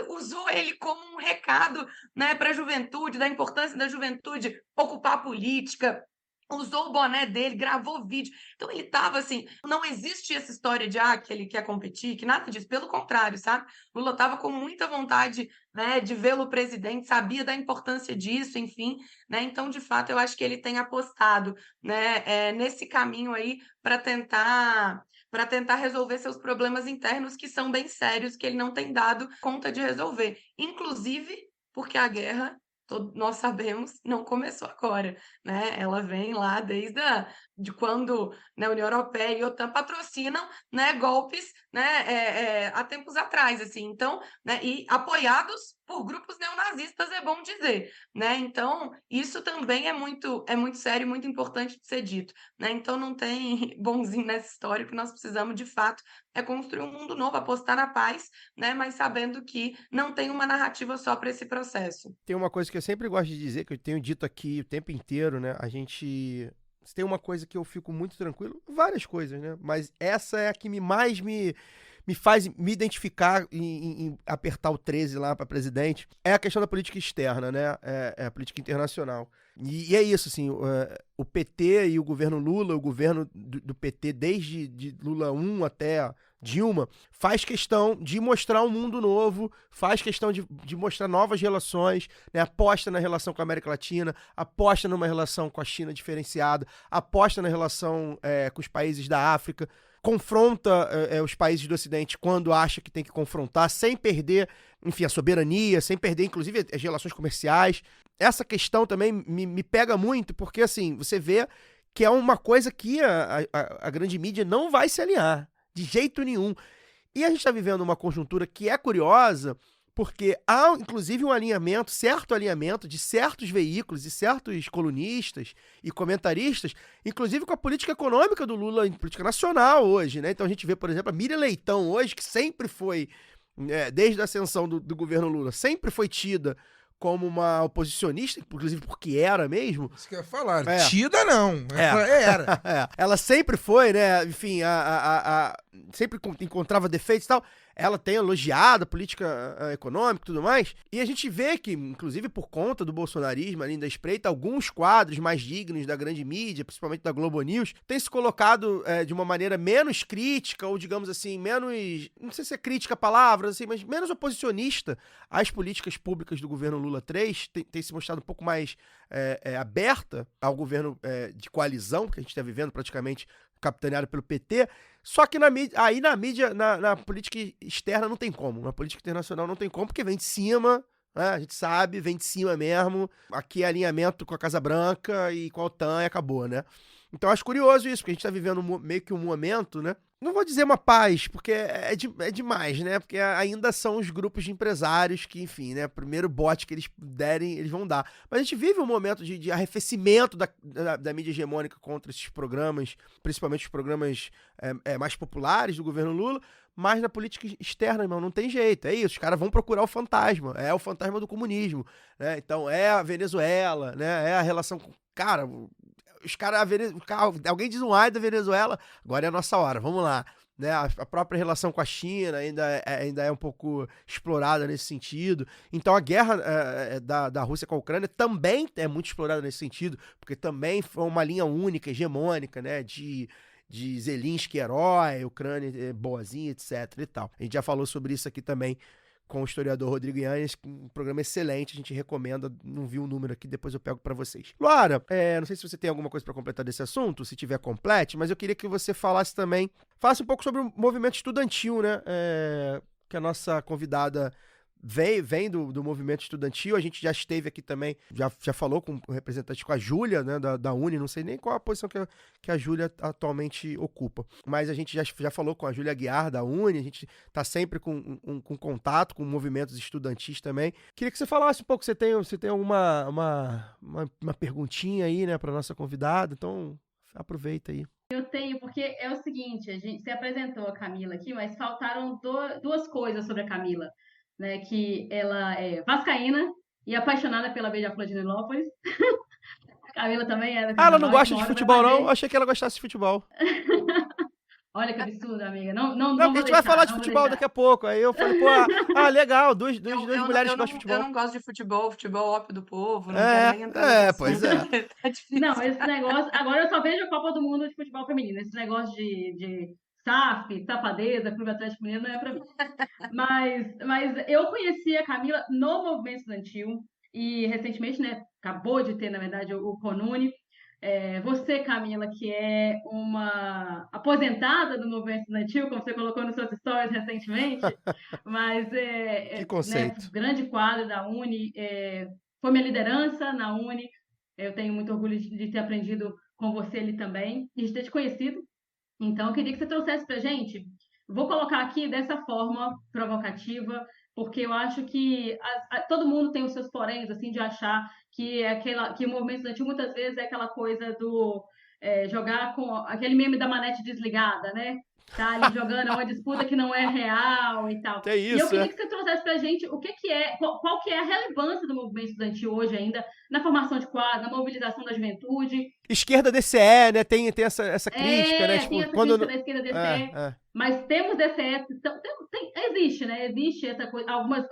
usou ele como um recado, né, para a juventude, da importância da juventude ocupar a política, usou o boné dele, gravou vídeo. Então ele estava assim, não existe essa história de que ele quer competir, que nada disso, pelo contrário, sabe? Lula estava com muita vontade, né, de vê-lo presidente, sabia da importância disso, enfim, né? Então, de fato, eu acho que ele tem apostado, né, nesse caminho aí para tentar resolver seus problemas internos, que são bem sérios, que ele não tem dado conta de resolver. Inclusive porque a guerra, nós sabemos, não começou agora, né? Ela vem lá desde de quando, né, a União Europeia e a OTAN patrocinam, né, golpes, né, há tempos atrás, assim. Então, né, e apoiados por grupos neonazistas, é bom dizer, né? Então, isso também é muito sério e muito importante de ser dito, né? Então, não tem bonzinho nessa história. O que nós precisamos, de fato, é construir um mundo novo, apostar na paz, né? Mas sabendo que não tem uma narrativa só para esse processo. Tem uma coisa que eu sempre gosto de dizer, que eu tenho dito aqui o tempo inteiro, né? Se tem uma coisa que eu fico muito tranquilo, várias coisas, né? Mas essa é a que mais me faz me identificar em apertar o 13 lá para presidente, é a questão da política externa, né? É a política internacional. E é isso, assim, o PT e o governo Lula, o governo do PT desde de Lula 1 até Dilma, faz questão de mostrar um mundo novo, faz questão de mostrar novas relações, né? Aposta na relação com a América Latina, aposta numa relação com a China diferenciada, aposta na relação com os países da África, confronta os países do Ocidente quando acha que tem que confrontar, sem perder, enfim, a soberania, sem perder, inclusive, as relações comerciais. Essa questão também me pega muito, porque, assim, você vê que é uma coisa que a grande mídia não vai se alinhar, de jeito nenhum. E a gente está vivendo uma conjuntura que é curiosa, porque há, inclusive, certo alinhamento de certos veículos e certos colunistas e comentaristas, inclusive com a política econômica do Lula, política nacional hoje, né? Então a gente vê, por exemplo, a Miriam Leitão hoje, que sempre foi, desde a ascensão do governo Lula, sempre foi tida como uma oposicionista, inclusive porque era mesmo. Isso que eu ia falar. Tida não. Era. Ela sempre foi, né? Enfim, sempre encontrava defeitos e tal. Ela tem elogiado a política econômica e tudo mais. E a gente vê que, inclusive por conta do bolsonarismo ali da espreita, alguns quadros mais dignos da grande mídia, principalmente da Globo News, têm se colocado de uma maneira menos crítica, ou digamos assim, menos, não sei se é crítica a palavra, assim, mas menos oposicionista às políticas públicas do governo Lula 3, tem se mostrado um pouco mais aberta ao governo de coalizão, que a gente está vivendo praticamente capitaneado pelo PT. Só que na mídia, na política externa não tem como, na política internacional não tem como, porque vem de cima, né? A gente sabe, vem de cima mesmo. Aqui é alinhamento com a Casa Branca e com a OTAN e acabou, né? Então eu acho curioso isso, porque a gente tá vivendo meio que um momento, né? Não vou dizer uma paz, porque é demais, né? Porque ainda são os grupos de empresários que, enfim, né? Primeiro bote que eles derem, eles vão dar. Mas a gente vive um momento de arrefecimento da mídia hegemônica contra esses programas, principalmente os programas mais populares do governo Lula, mas na política externa, irmão, não tem jeito. É isso, os caras vão procurar o fantasma. É o fantasma do comunismo, né? Então é a Venezuela, né? É a relação com... Cara... Os caras, alguém diz um ai da Venezuela, agora é a nossa hora, vamos lá. Né? A própria relação com a China ainda é um pouco explorada nesse sentido. Então a guerra da Rússia com a Ucrânia também é muito explorada nesse sentido, porque também foi uma linha única, hegemônica, né? De Zelensky herói, Ucrânia boazinha, etc. e tal. A gente já falou sobre isso aqui também com o historiador Rodrigo Yanez, um programa excelente, a gente recomenda, não vi o número aqui, depois eu pego pra vocês. Luara, não sei se você tem alguma coisa pra completar desse assunto, se tiver complete, mas eu queria que você falasse um pouco sobre o movimento estudantil, né, que a nossa convidada vem do movimento estudantil, a gente já esteve aqui também, já falou com o representante, com a Júlia, né, da Uni, não sei nem qual a posição que a Júlia atualmente ocupa, mas a gente já falou com a Júlia Guiar, da Uni, a gente tá sempre com contato com movimentos estudantis também. Queria que você falasse um pouco, você tem uma perguntinha aí, né, pra nossa convidada, então aproveita aí. Eu tenho, porque é o seguinte, você apresentou a Camila aqui, mas faltaram duas coisas sobre a Camila. Né, que ela é vascaína e apaixonada pela Beija-Flor de Nilópolis. Camila também é. Ela não gosta de futebol, não? Eu achei que ela gostasse de futebol. Olha que absurdo, amiga. Não, porque a gente vai falar de futebol daqui a pouco. Aí eu falei, pô, legal, duas mulheres que gostam de futebol. Eu não gosto de futebol ópio do povo, não quero nem entrar. Pois é. Tá difícil. Não, esse negócio... Agora eu só vejo a Copa do Mundo de futebol feminino. Esse negócio de SAF, Safadeza, Clube Atlético Mineiro, não é pra mim. Mas eu conheci a Camila no movimento estudantil e recentemente, né, acabou de ter, na verdade, o CONUNE. Você, Camila, que é uma aposentada do movimento estudantil, como você colocou nos seus stories recentemente, mas que conceito. Né, grande quadro da Uni, foi minha liderança na Uni. Eu tenho muito orgulho de ter aprendido com você ali também e de ter te conhecido. Então, eu queria que você trouxesse para a gente. Vou colocar aqui dessa forma provocativa, porque eu acho que todo mundo tem os seus poréns, assim, de achar que que o movimento estudantil muitas vezes é aquela coisa do jogar com aquele meme da manete desligada, né? Tá ali jogando uma disputa que não é real e tal. É isso, e eu queria que você trouxesse pra gente qual que é a relevância do movimento estudantil hoje ainda na formação de quadro, na mobilização da juventude. Esquerda DCE, né? Tem essa crítica, né? Tipo, tem essa crítica da esquerda DCE. Mas temos DCE, então, existe, né? Existe essa coisa, alguns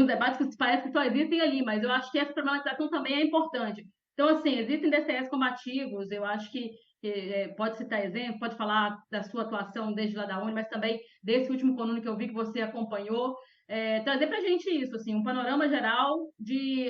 debates que parece que só existem ali, mas eu acho que essa problematização também é importante. Então, assim, existem DCEs combativos, eu acho que pode citar exemplo, pode falar da sua atuação desde lá da Uni, mas também desse último CONUNE que eu vi que você acompanhou, trazer pra gente isso, assim, um panorama geral,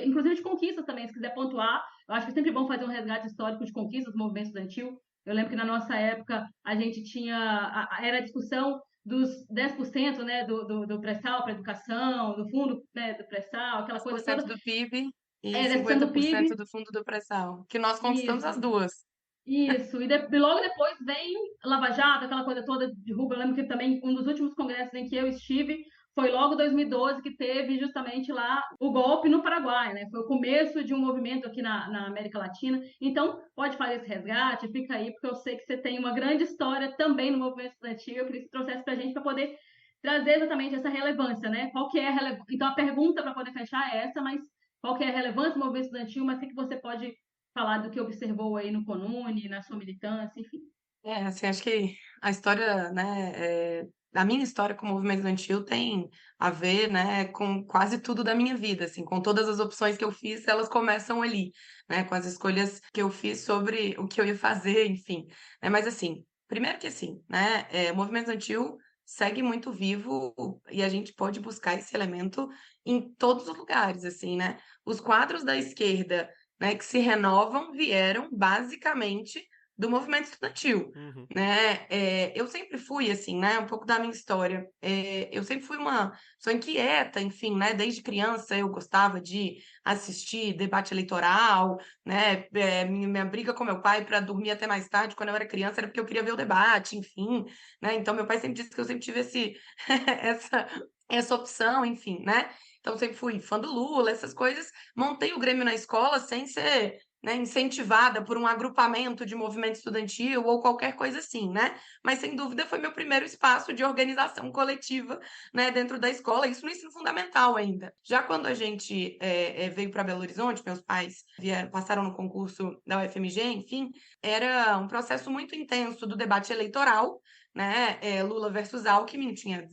inclusive de conquistas também, se quiser pontuar. Eu acho que é sempre bom fazer um resgate histórico de conquistas do movimento estudantil. Eu lembro que na nossa época a gente era a discussão dos 10%, né, do pré-sal para educação, do fundo, né, do pré-sal, aquela coisa toda. 10% do PIB e 10% do PIB. 50% do fundo do pré-sal, que nós conquistamos as duas. Isso, e logo depois vem Lava Jato, aquela coisa toda de rubro. Eu lembro que também um dos últimos congressos em que eu estive foi logo 2012, que teve justamente lá o golpe no Paraguai, né? Foi o começo de um movimento aqui na América Latina. Então, pode fazer esse resgate, fica aí, porque eu sei que você tem uma grande história também no movimento estudantil. Eu queria que você trouxesse para a gente para poder trazer exatamente essa relevância, né? Qual que é a relevância? Então, a pergunta para poder fechar é essa, mas qual que é a relevância do movimento estudantil, mas o que você pode falar do que observou aí no CONUNE, na sua militância, enfim. Assim, acho que a história, né, a minha história com o movimento estudantil tem a ver, né, com quase tudo da minha vida, assim, com todas as opções que eu fiz, elas começam ali, né, com as escolhas que eu fiz sobre o que eu ia fazer, enfim, né, mas assim, primeiro que assim, né, o movimento estudantil segue muito vivo e a gente pode buscar esse elemento em todos os lugares, assim, né, os quadros da esquerda, né, que se renovam vieram basicamente do movimento estudantil, Uhum. né? Eu sempre fui, assim, né? Um pouco da minha história. Eu sempre fui sou inquieta, enfim, né? Desde criança eu gostava de assistir debate eleitoral, né? Minha briga com meu pai para dormir até mais tarde, quando eu era criança, era porque eu queria ver o debate, enfim, né? Então meu pai sempre disse que eu sempre tive essa, essa opção, enfim, né? Então sempre fui fã do Lula, essas coisas. Montei o Grêmio na escola sem ser, né, incentivada por um agrupamento de movimento estudantil ou qualquer coisa assim, né? Mas sem dúvida foi meu primeiro espaço de organização coletiva, né, dentro da escola, isso no ensino fundamental ainda. Já quando a gente veio para Belo Horizonte, meus pais passaram no concurso da UFMG, enfim, era um processo muito intenso do debate eleitoral, né? Lula versus Alckmin, tinha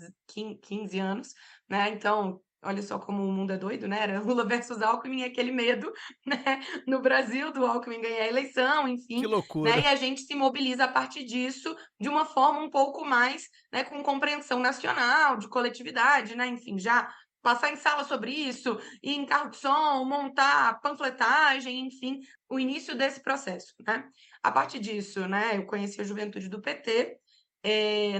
15 anos, né? Então, olha só como o mundo é doido, né? Era Lula versus Alckmin, aquele medo, né? No Brasil, do Alckmin ganhar a eleição, Que enfim, né? loucura. E a gente se mobiliza a partir disso de uma forma um pouco mais, né, com compreensão nacional, de coletividade, né? Enfim, já passar em sala sobre isso, ir em carro de som, montar panfletagem, enfim, o início desse processo, né? A partir disso, né, eu conheci a juventude do PT,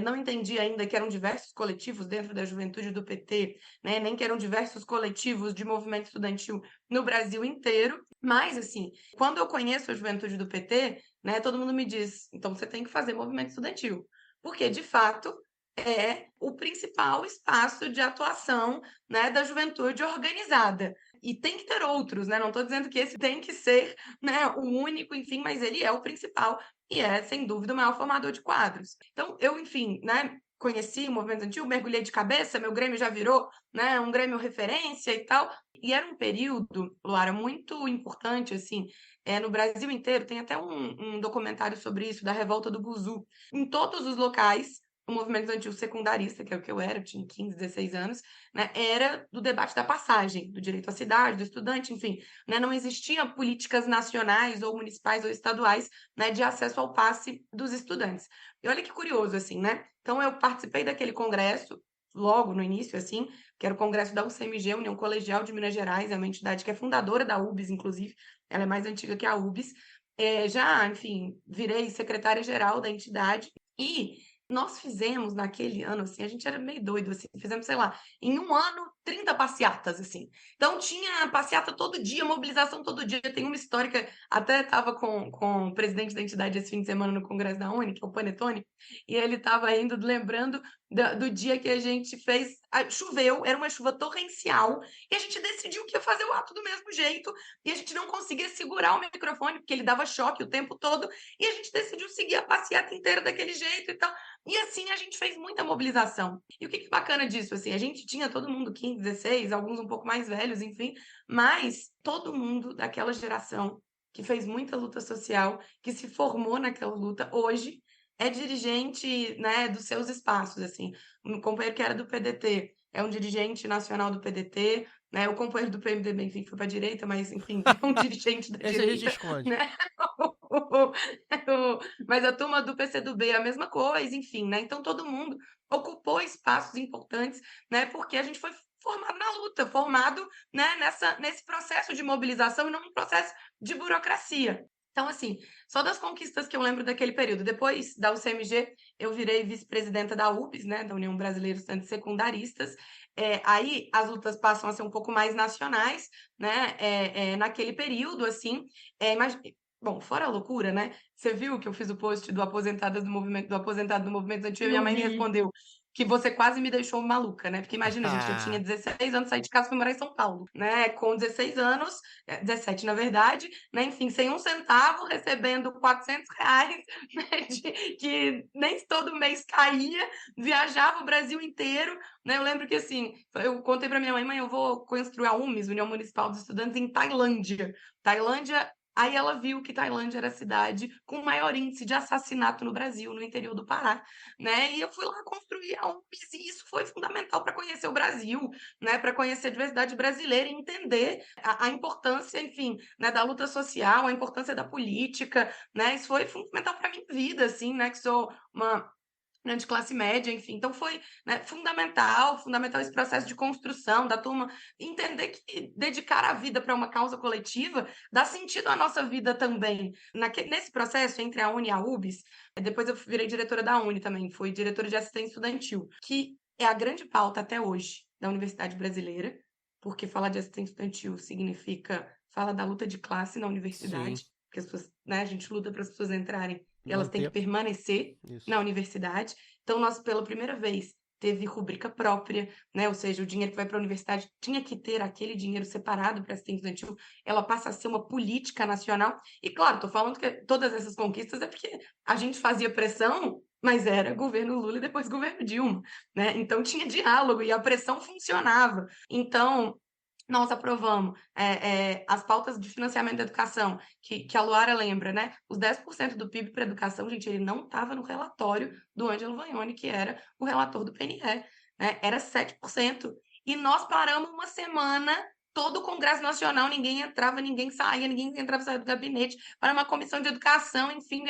não entendi ainda que eram diversos coletivos dentro da juventude do PT, né, nem que eram diversos coletivos de movimento estudantil no Brasil inteiro, mas, assim, quando eu conheço a juventude do PT, né, todo mundo me diz, então você tem que fazer movimento estudantil, porque, de fato, é o principal espaço de atuação, né, da juventude organizada. E tem que ter outros, né? Não estou dizendo que esse tem que ser, né, o único, enfim, mas ele é o principal e é, sem dúvida, o maior formador de quadros. Então, eu, enfim, né, conheci o movimento estudantil, mergulhei de cabeça, meu Grêmio já virou, né, um Grêmio referência e tal. E era um período, Lara, muito importante, assim, no Brasil inteiro, tem até um documentário sobre isso, da Revolta do Buzu. Em todos os locais, o movimento estudantil secundarista, que é o que eu era, eu tinha 15, 16 anos, né, era do debate da passagem, do direito à cidade, do estudante, enfim, né, não existiam políticas nacionais ou municipais ou estaduais, né, de acesso ao passe dos estudantes. E olha que curioso, assim, né? Então eu participei daquele congresso logo no início, assim, que era o congresso da UCMG, União Colegial de Minas Gerais, é uma entidade que é fundadora da UBS, inclusive, ela é mais antiga que a UBS. Já, enfim, virei secretária-geral da entidade e nós fizemos naquele ano, assim, a gente era meio doido, assim, fizemos, sei lá, em um ano, 30 passeatas, assim. Então tinha passeata todo dia, mobilização todo dia. Tem uma história que até estava com o presidente da entidade esse fim de semana no Congresso da Uni, que é o Panetone, e ele estava indo lembrando do dia que a gente fez. Choveu, era uma chuva torrencial, e a gente decidiu que ia fazer o ato do mesmo jeito, e a gente não conseguia segurar o microfone, porque ele dava choque o tempo todo, e a gente decidiu seguir a passeata inteira daquele jeito e tal. E assim a gente fez muita mobilização. E o que é bacana disso? Assim, a gente tinha todo mundo 15, 16, alguns um pouco mais velhos, enfim, mas todo mundo daquela geração que fez muita luta social, que se formou naquela luta, hoje é dirigente, né, dos seus espaços, assim. Um companheiro que era do PDT é um dirigente nacional do PDT, né? O companheiro do PMDB, enfim, foi para a direita, mas, enfim, é um dirigente da Esse a gente direita, esconde. né? Mas a turma do PCdoB é a mesma coisa, enfim, né? Então todo mundo ocupou espaços importantes, né? Porque a gente foi formado na luta, formado, né, nesse processo de mobilização e não num processo de burocracia. Então, assim, só das conquistas que eu lembro daquele período. Depois da UCMG, eu virei vice-presidenta da UBS, né, da União Brasileira de Estudantes Secundaristas. Aí as lutas passam a ser um pouco mais nacionais, né, naquele período, assim. Bom, fora a loucura, né? Você viu que eu fiz o post do aposentado do movimento antigo e minha Eu mãe me vi. respondeu que você quase me deixou maluca, né? Porque imagina, gente, eu tinha 16 anos, saí de casa e fui morar em São Paulo, né? Com 16 anos, 17 na verdade, né? Enfim, sem um centavo, recebendo R$ 400, né? Que nem todo mês caía, viajava o Brasil inteiro, né? Eu lembro que, assim, eu contei para minha mãe, eu vou construir a UMES, União Municipal dos Estudantes, em Tailândia. Tailândia. Aí ela viu que Tailândia era a cidade com o maior índice de assassinato no Brasil, no interior do Pará, né? E eu fui lá construir a UFES e isso foi fundamental para conhecer o Brasil, né? Para conhecer a diversidade brasileira e entender a importância, enfim, né, da luta social, a importância da política, né? Isso foi fundamental para minha vida, assim, né? Que sou uma de classe média, enfim. Então foi, né, fundamental esse processo de construção da turma, entender que dedicar a vida para uma causa coletiva dá sentido à nossa vida também. Nesse processo, entre a Uni e a UBS, depois eu virei diretora da Uni também, fui diretora de assistência estudantil, que é a grande pauta até hoje da universidade brasileira, porque falar de assistência estudantil significa falar da luta de classe na Sim, universidade, porque as pessoas, né, a gente luta para as pessoas entrarem e elas têm que manter permanecer isso. na universidade. Então, nós, pela primeira vez, teve rubrica própria, né? Ou seja, o dinheiro que vai para a universidade tinha que ter aquele dinheiro separado para assistência estudantil. Ela passa a ser uma política nacional. E, claro, estou falando que todas essas conquistas é porque a gente fazia pressão, mas era governo Lula e depois governo Dilma, né? Então, tinha diálogo e a pressão funcionava. Então, nós aprovamos as pautas de financiamento da educação, que a Luara lembra, né? Os 10% do PIB para educação, gente, ele não estava no relatório do Ângelo Vagnoni, que era o relator do PNE, né? Era 7%. E nós paramos uma semana, todo o Congresso Nacional, ninguém entrava, ninguém saía, ninguém entrava e saía do gabinete, para uma comissão de educação, enfim,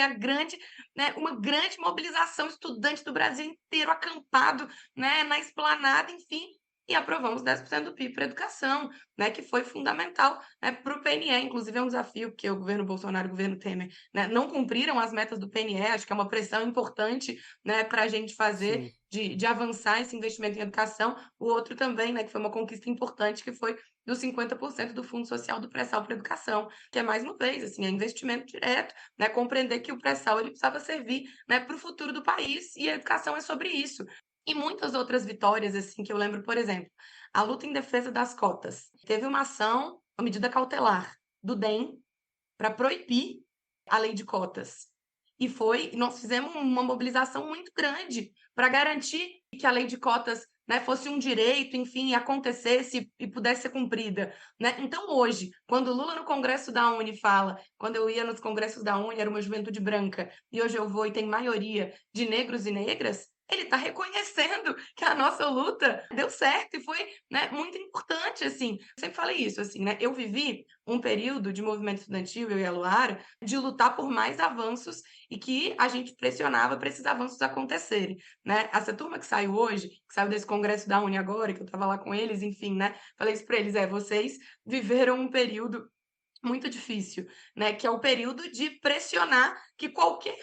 uma grande mobilização estudante do Brasil inteiro acampado, né, na esplanada, enfim, e aprovamos 10% do PIB para educação, né, que foi fundamental, né, para o PNE. Inclusive, é um desafio, porque o governo Bolsonaro e o governo Temer, né, não cumpriram as metas do PNE, acho que é uma pressão importante, né, para a gente fazer, Sim. de avançar esse investimento em educação. O outro também, né, que foi uma conquista importante, que foi dos 50% do Fundo Social do Pré-Sal para educação, que é, mais uma vez, assim, é investimento direto, né, compreender que o pré-sal ele precisava servir, né, para o futuro do país, e a educação é sobre isso. E muitas outras vitórias, assim, que eu lembro, por exemplo, a luta em defesa das cotas. Teve uma ação, uma medida cautelar do DEM para proibir a lei de cotas. Nós fizemos uma mobilização muito grande para garantir que a lei de cotas, né, fosse um direito, enfim, acontecesse e pudesse ser cumprida, né? Então, hoje, quando o Lula no Congresso da Uni fala, quando eu ia nos congressos da Uni, era uma juventude branca, e hoje eu vou e tem maioria de negros e negras, ele está reconhecendo que a nossa luta deu certo e foi, né, muito importante, assim. Eu sempre falei isso, assim, né? Eu vivi um período de movimento estudantil, eu e a Luara, de lutar por mais avanços e que a gente pressionava para esses avanços acontecerem, né? Essa turma que saiu hoje, que saiu desse congresso da Uni agora, que eu estava lá com eles, enfim, né? Falei isso para eles, vocês viveram um período muito difícil, né? Que é o período de pressionar que qualquer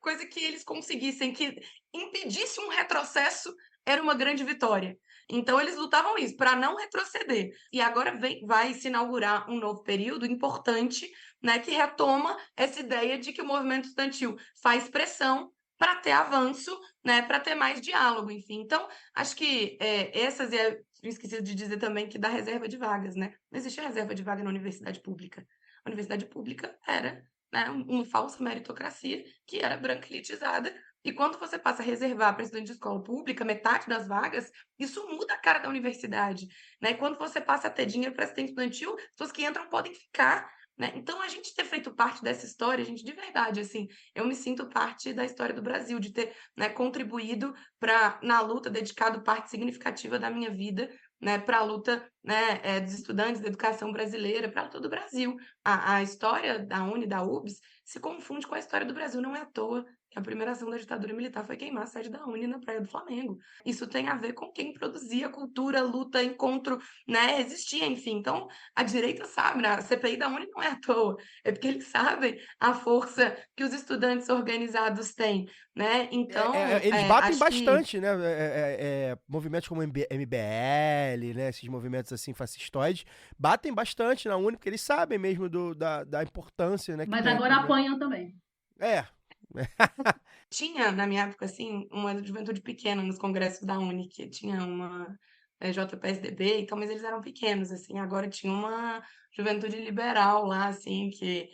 coisa que eles conseguissem que impedisse um retrocesso era uma grande vitória. Então, eles lutavam isso, para não retroceder. E agora vai se inaugurar um novo período importante, né, que retoma essa ideia de que o movimento estudantil faz pressão para ter avanço, né, para ter mais diálogo, enfim. Então, acho que eu esqueci de dizer também que da reserva de vagas, né? Não existe reserva de vaga na universidade pública. A universidade pública era, né, uma falsa meritocracia que era branca elitizada. E quando você passa a reservar para estudante de escola pública metade das vagas, isso muda a cara da universidade, né? E quando você passa a ter dinheiro para assistente estudantil, as pessoas que entram podem ficar, né? Então, a gente ter feito parte dessa história, gente, de verdade, assim, eu me sinto parte da história do Brasil, de ter, né, contribuído na luta, dedicado parte significativa da minha vida, né, para a luta, né, dos estudantes da educação brasileira, para a luta do Brasil. A história da Uni, da UBS, se confunde com a história do Brasil, não é à toa que a primeira ação da ditadura militar foi queimar a sede da Uni na Praia do Flamengo. Isso tem a ver com quem produzia cultura, luta, encontro, né, existia, enfim. Então, a direita sabe, né? A CPI da Uni não é à toa, é porque eles sabem a força que os estudantes organizados têm, né? Então, Eles batem acho que bastante, né? Movimentos como MBL, né? Esses movimentos assim fascistoides, batem bastante na Uni, porque eles sabem mesmo da importância, né, que Mas tem agora aqui, né? apanham também. É. tinha, na minha época, assim, uma juventude pequena nos congressos da Uni, que tinha uma JPSDB, então, mas eles eram pequenos, assim. Agora tinha uma juventude liberal lá, assim, que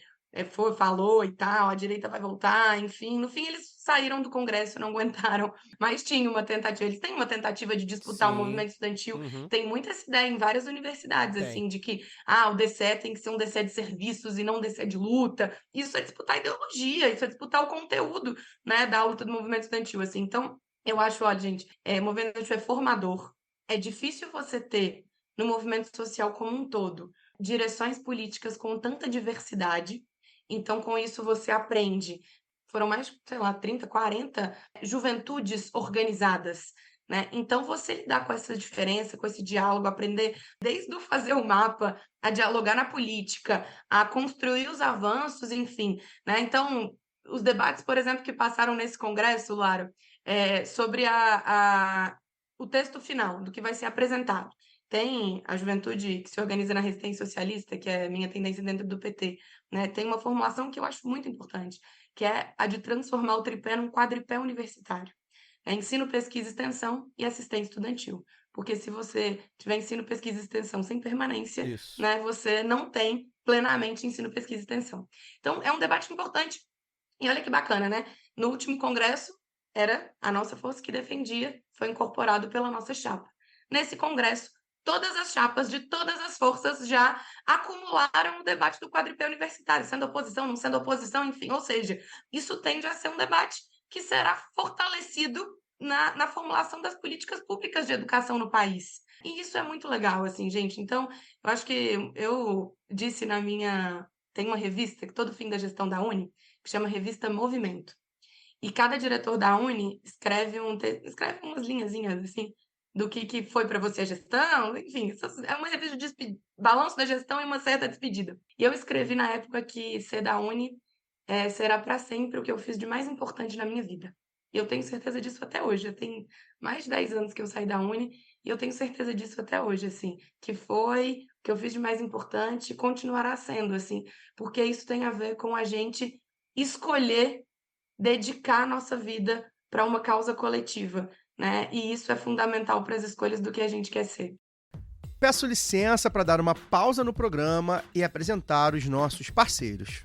falou e tal, a direita vai voltar, enfim. No fim, eles saíram do congresso, não aguentaram, mas tinha uma tentativa. Eles têm uma tentativa de disputar o Sim. movimento estudantil. Uhum. Tem muita essa ideia em várias universidades, Tem. assim, de que o DCE tem que ser um DCE de serviços e não um DCE de luta. Isso é disputar ideologia, isso é disputar o conteúdo, né, da luta do movimento estudantil, assim. Então, eu acho, olha, gente, o movimento estudantil é formador. É difícil você ter, no movimento social como um todo, direções políticas com tanta diversidade. Então, com isso, você aprende foram mais, sei lá, 30, 40 juventudes organizadas, né? Então, você lidar com essa diferença, com esse diálogo, aprender desde o fazer o mapa, a dialogar na política, a construir os avanços, enfim, né? Então, os debates, por exemplo, que passaram nesse congresso, Lara, sobre o texto final, do que vai ser apresentado. Tem a juventude que se organiza na resistência socialista, que é minha tendência dentro do PT, né? Tem uma formulação que eu acho muito importante, que é a de transformar o tripé num quadripé universitário. É ensino, pesquisa, extensão e assistência estudantil. Porque se você tiver ensino, pesquisa e extensão sem permanência, Isso. né, você não tem plenamente ensino, pesquisa e extensão. Então, é um debate importante. E olha que bacana, né? No último congresso, era a nossa força que defendia, foi incorporado pela nossa chapa. Nesse congresso, todas as chapas de todas as forças já acumularam o debate do quadripé universitário, sendo oposição, não sendo oposição, enfim. Ou seja, isso tende a ser um debate que será fortalecido na formulação das políticas públicas de educação no país. E isso é muito legal, assim, gente. Então, eu acho que eu disse na minha... Tem uma revista que todo fim da gestão da Uni, que chama Revista Movimento. E cada diretor da Uni escreve umas linhazinhas, assim, do que foi para você a gestão, enfim, é uma revista de balanço da gestão e uma certa despedida. E eu escrevi na época que ser da Uni será para sempre o que eu fiz de mais importante na minha vida. E eu tenho certeza disso até hoje. Já tem mais de 10 anos que eu saí da Uni e eu tenho certeza disso até hoje, assim, que foi o que eu fiz de mais importante e continuará sendo, assim, porque isso tem a ver com a gente escolher dedicar a nossa vida para uma causa coletiva, né? E isso é fundamental para as escolhas do que a gente quer ser. Peço licença para dar uma pausa no programa e apresentar os nossos parceiros.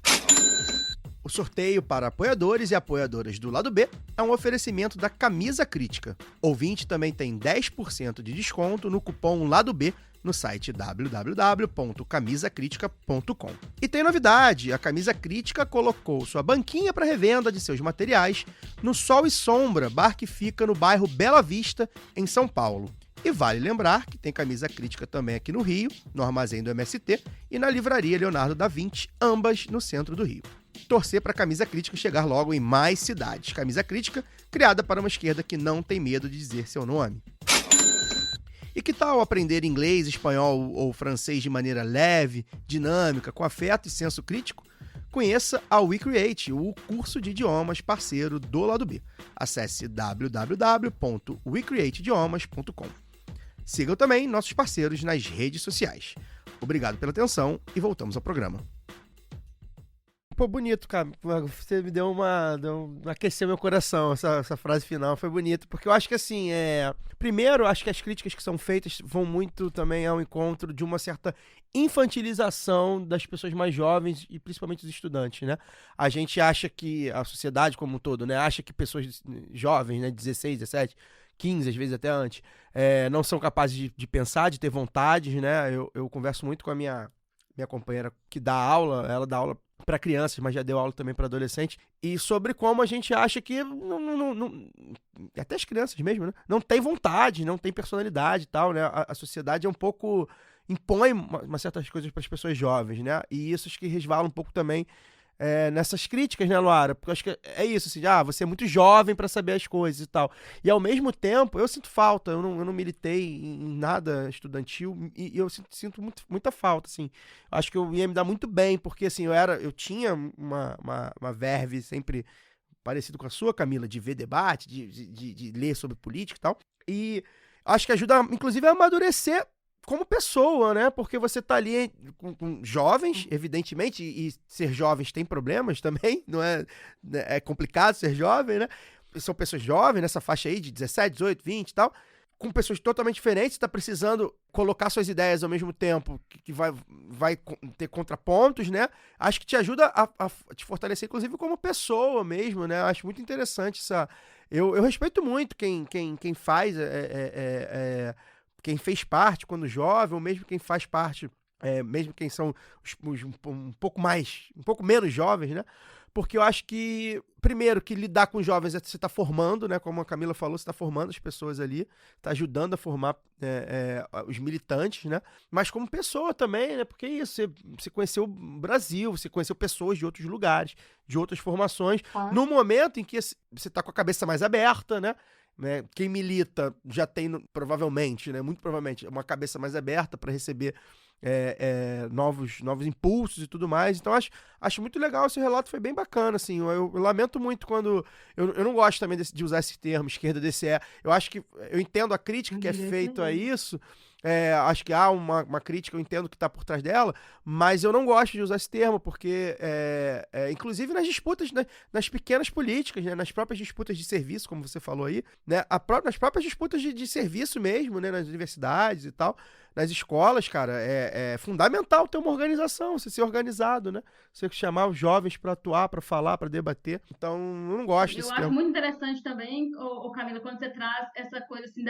O sorteio para apoiadores e apoiadoras do Lado B é um oferecimento da Camisa Crítica. Ouvinte também tem 10% de desconto no cupom Lado B no site www.camisacritica.com. E tem novidade, a Camisa Crítica colocou sua banquinha para revenda de seus materiais no Sol e Sombra, bar que fica no bairro Bela Vista, em São Paulo. E vale lembrar que tem Camisa Crítica também aqui no Rio, no Armazém do MST e na Livraria Leonardo da Vinci, ambas no centro do Rio. Torcer para a Camisa Crítica chegar logo em mais cidades. Camisa Crítica, criada para uma esquerda que não tem medo de dizer seu nome. E que tal aprender inglês, espanhol ou francês de maneira leve, dinâmica, com afeto e senso crítico? Conheça a WeCreate, o curso de idiomas parceiro do Lado B. Acesse www.wecreateidiomas.com. Sigam também nossos parceiros nas redes sociais. Obrigado pela atenção e voltamos ao programa. Pô, bonito, cara. Você me deu aqueceu meu coração, essa frase final, foi bonita. Porque eu acho que, assim, primeiro, acho que as críticas que são feitas vão muito também ao encontro de uma certa infantilização das pessoas mais jovens e principalmente dos estudantes, né? A gente acha que, a sociedade como um todo, né? Acha que pessoas jovens, né? 16, 17, 15, às vezes até antes, não são capazes de pensar, de ter vontades, né? Eu converso muito com a minha companheira que dá aula, ela dá aula para crianças, mas já deu aula também para adolescentes, e sobre como a gente acha que até as crianças mesmo, né, não tem vontade, não tem personalidade e tal, né? A sociedade impõe uma certas coisas para as pessoas jovens, né? E isso acho que resvala um pouco também nessas críticas, né, Luara? Porque eu acho que é isso, assim, você é muito jovem para saber as coisas e tal. E ao mesmo tempo, eu sinto falta, eu não militei em nada estudantil e eu sinto muita falta, assim. Acho que eu ia me dar muito bem, porque, assim, eu tinha uma verve sempre parecido com a sua, Camila, de ver debate, de ler sobre política e tal. E acho que ajuda, inclusive, a amadurecer como pessoa, né? Porque você tá ali com jovens, evidentemente, e ser jovens tem problemas também, não é complicado ser jovem, né? São pessoas jovens, nessa faixa aí de 17, 18, 20 e tal, com pessoas totalmente diferentes, tá precisando colocar suas ideias ao mesmo tempo, que vai ter contrapontos, né? Acho que te ajuda a te fortalecer, inclusive, como pessoa mesmo, né? Acho muito interessante essa... Eu respeito muito quem faz... quem fez parte quando jovem, ou mesmo quem faz parte, mesmo quem são um pouco menos jovens, né? porque eu acho que, primeiro, que lidar com jovens você está formando, né? Como a Camila falou, você está formando as pessoas ali, está ajudando a formar os militantes, né? Mas como pessoa também, né? Porque é isso, você conheceu o Brasil, você conheceu pessoas de outros lugares, de outras formações, Claro. no momento em que você está com a cabeça mais aberta, né? Quem milita já tem, provavelmente, né? Muito provavelmente, uma cabeça mais aberta para receber novos impulsos e tudo mais. Então acho muito legal esse relato, foi bem bacana, assim. Eu lamento muito quando... Eu não gosto também de usar esse termo, esquerda DCE. Eu acho que... Eu entendo a crítica que é feita a isso. Acho que há uma crítica, eu entendo que está por trás dela, mas eu não gosto de usar esse termo, porque, inclusive nas disputas, né, nas pequenas políticas, né, nas próprias disputas de serviço, como você falou aí, né, nas próprias disputas de serviço mesmo, né, nas universidades e tal, nas escolas, cara, é fundamental ter uma organização, você ser organizado, né? Você chamar os jovens para atuar, para falar, para debater. Então, eu não gosto Eu desse acho termo. muito interessante também, Camila, quando você traz essa coisa assim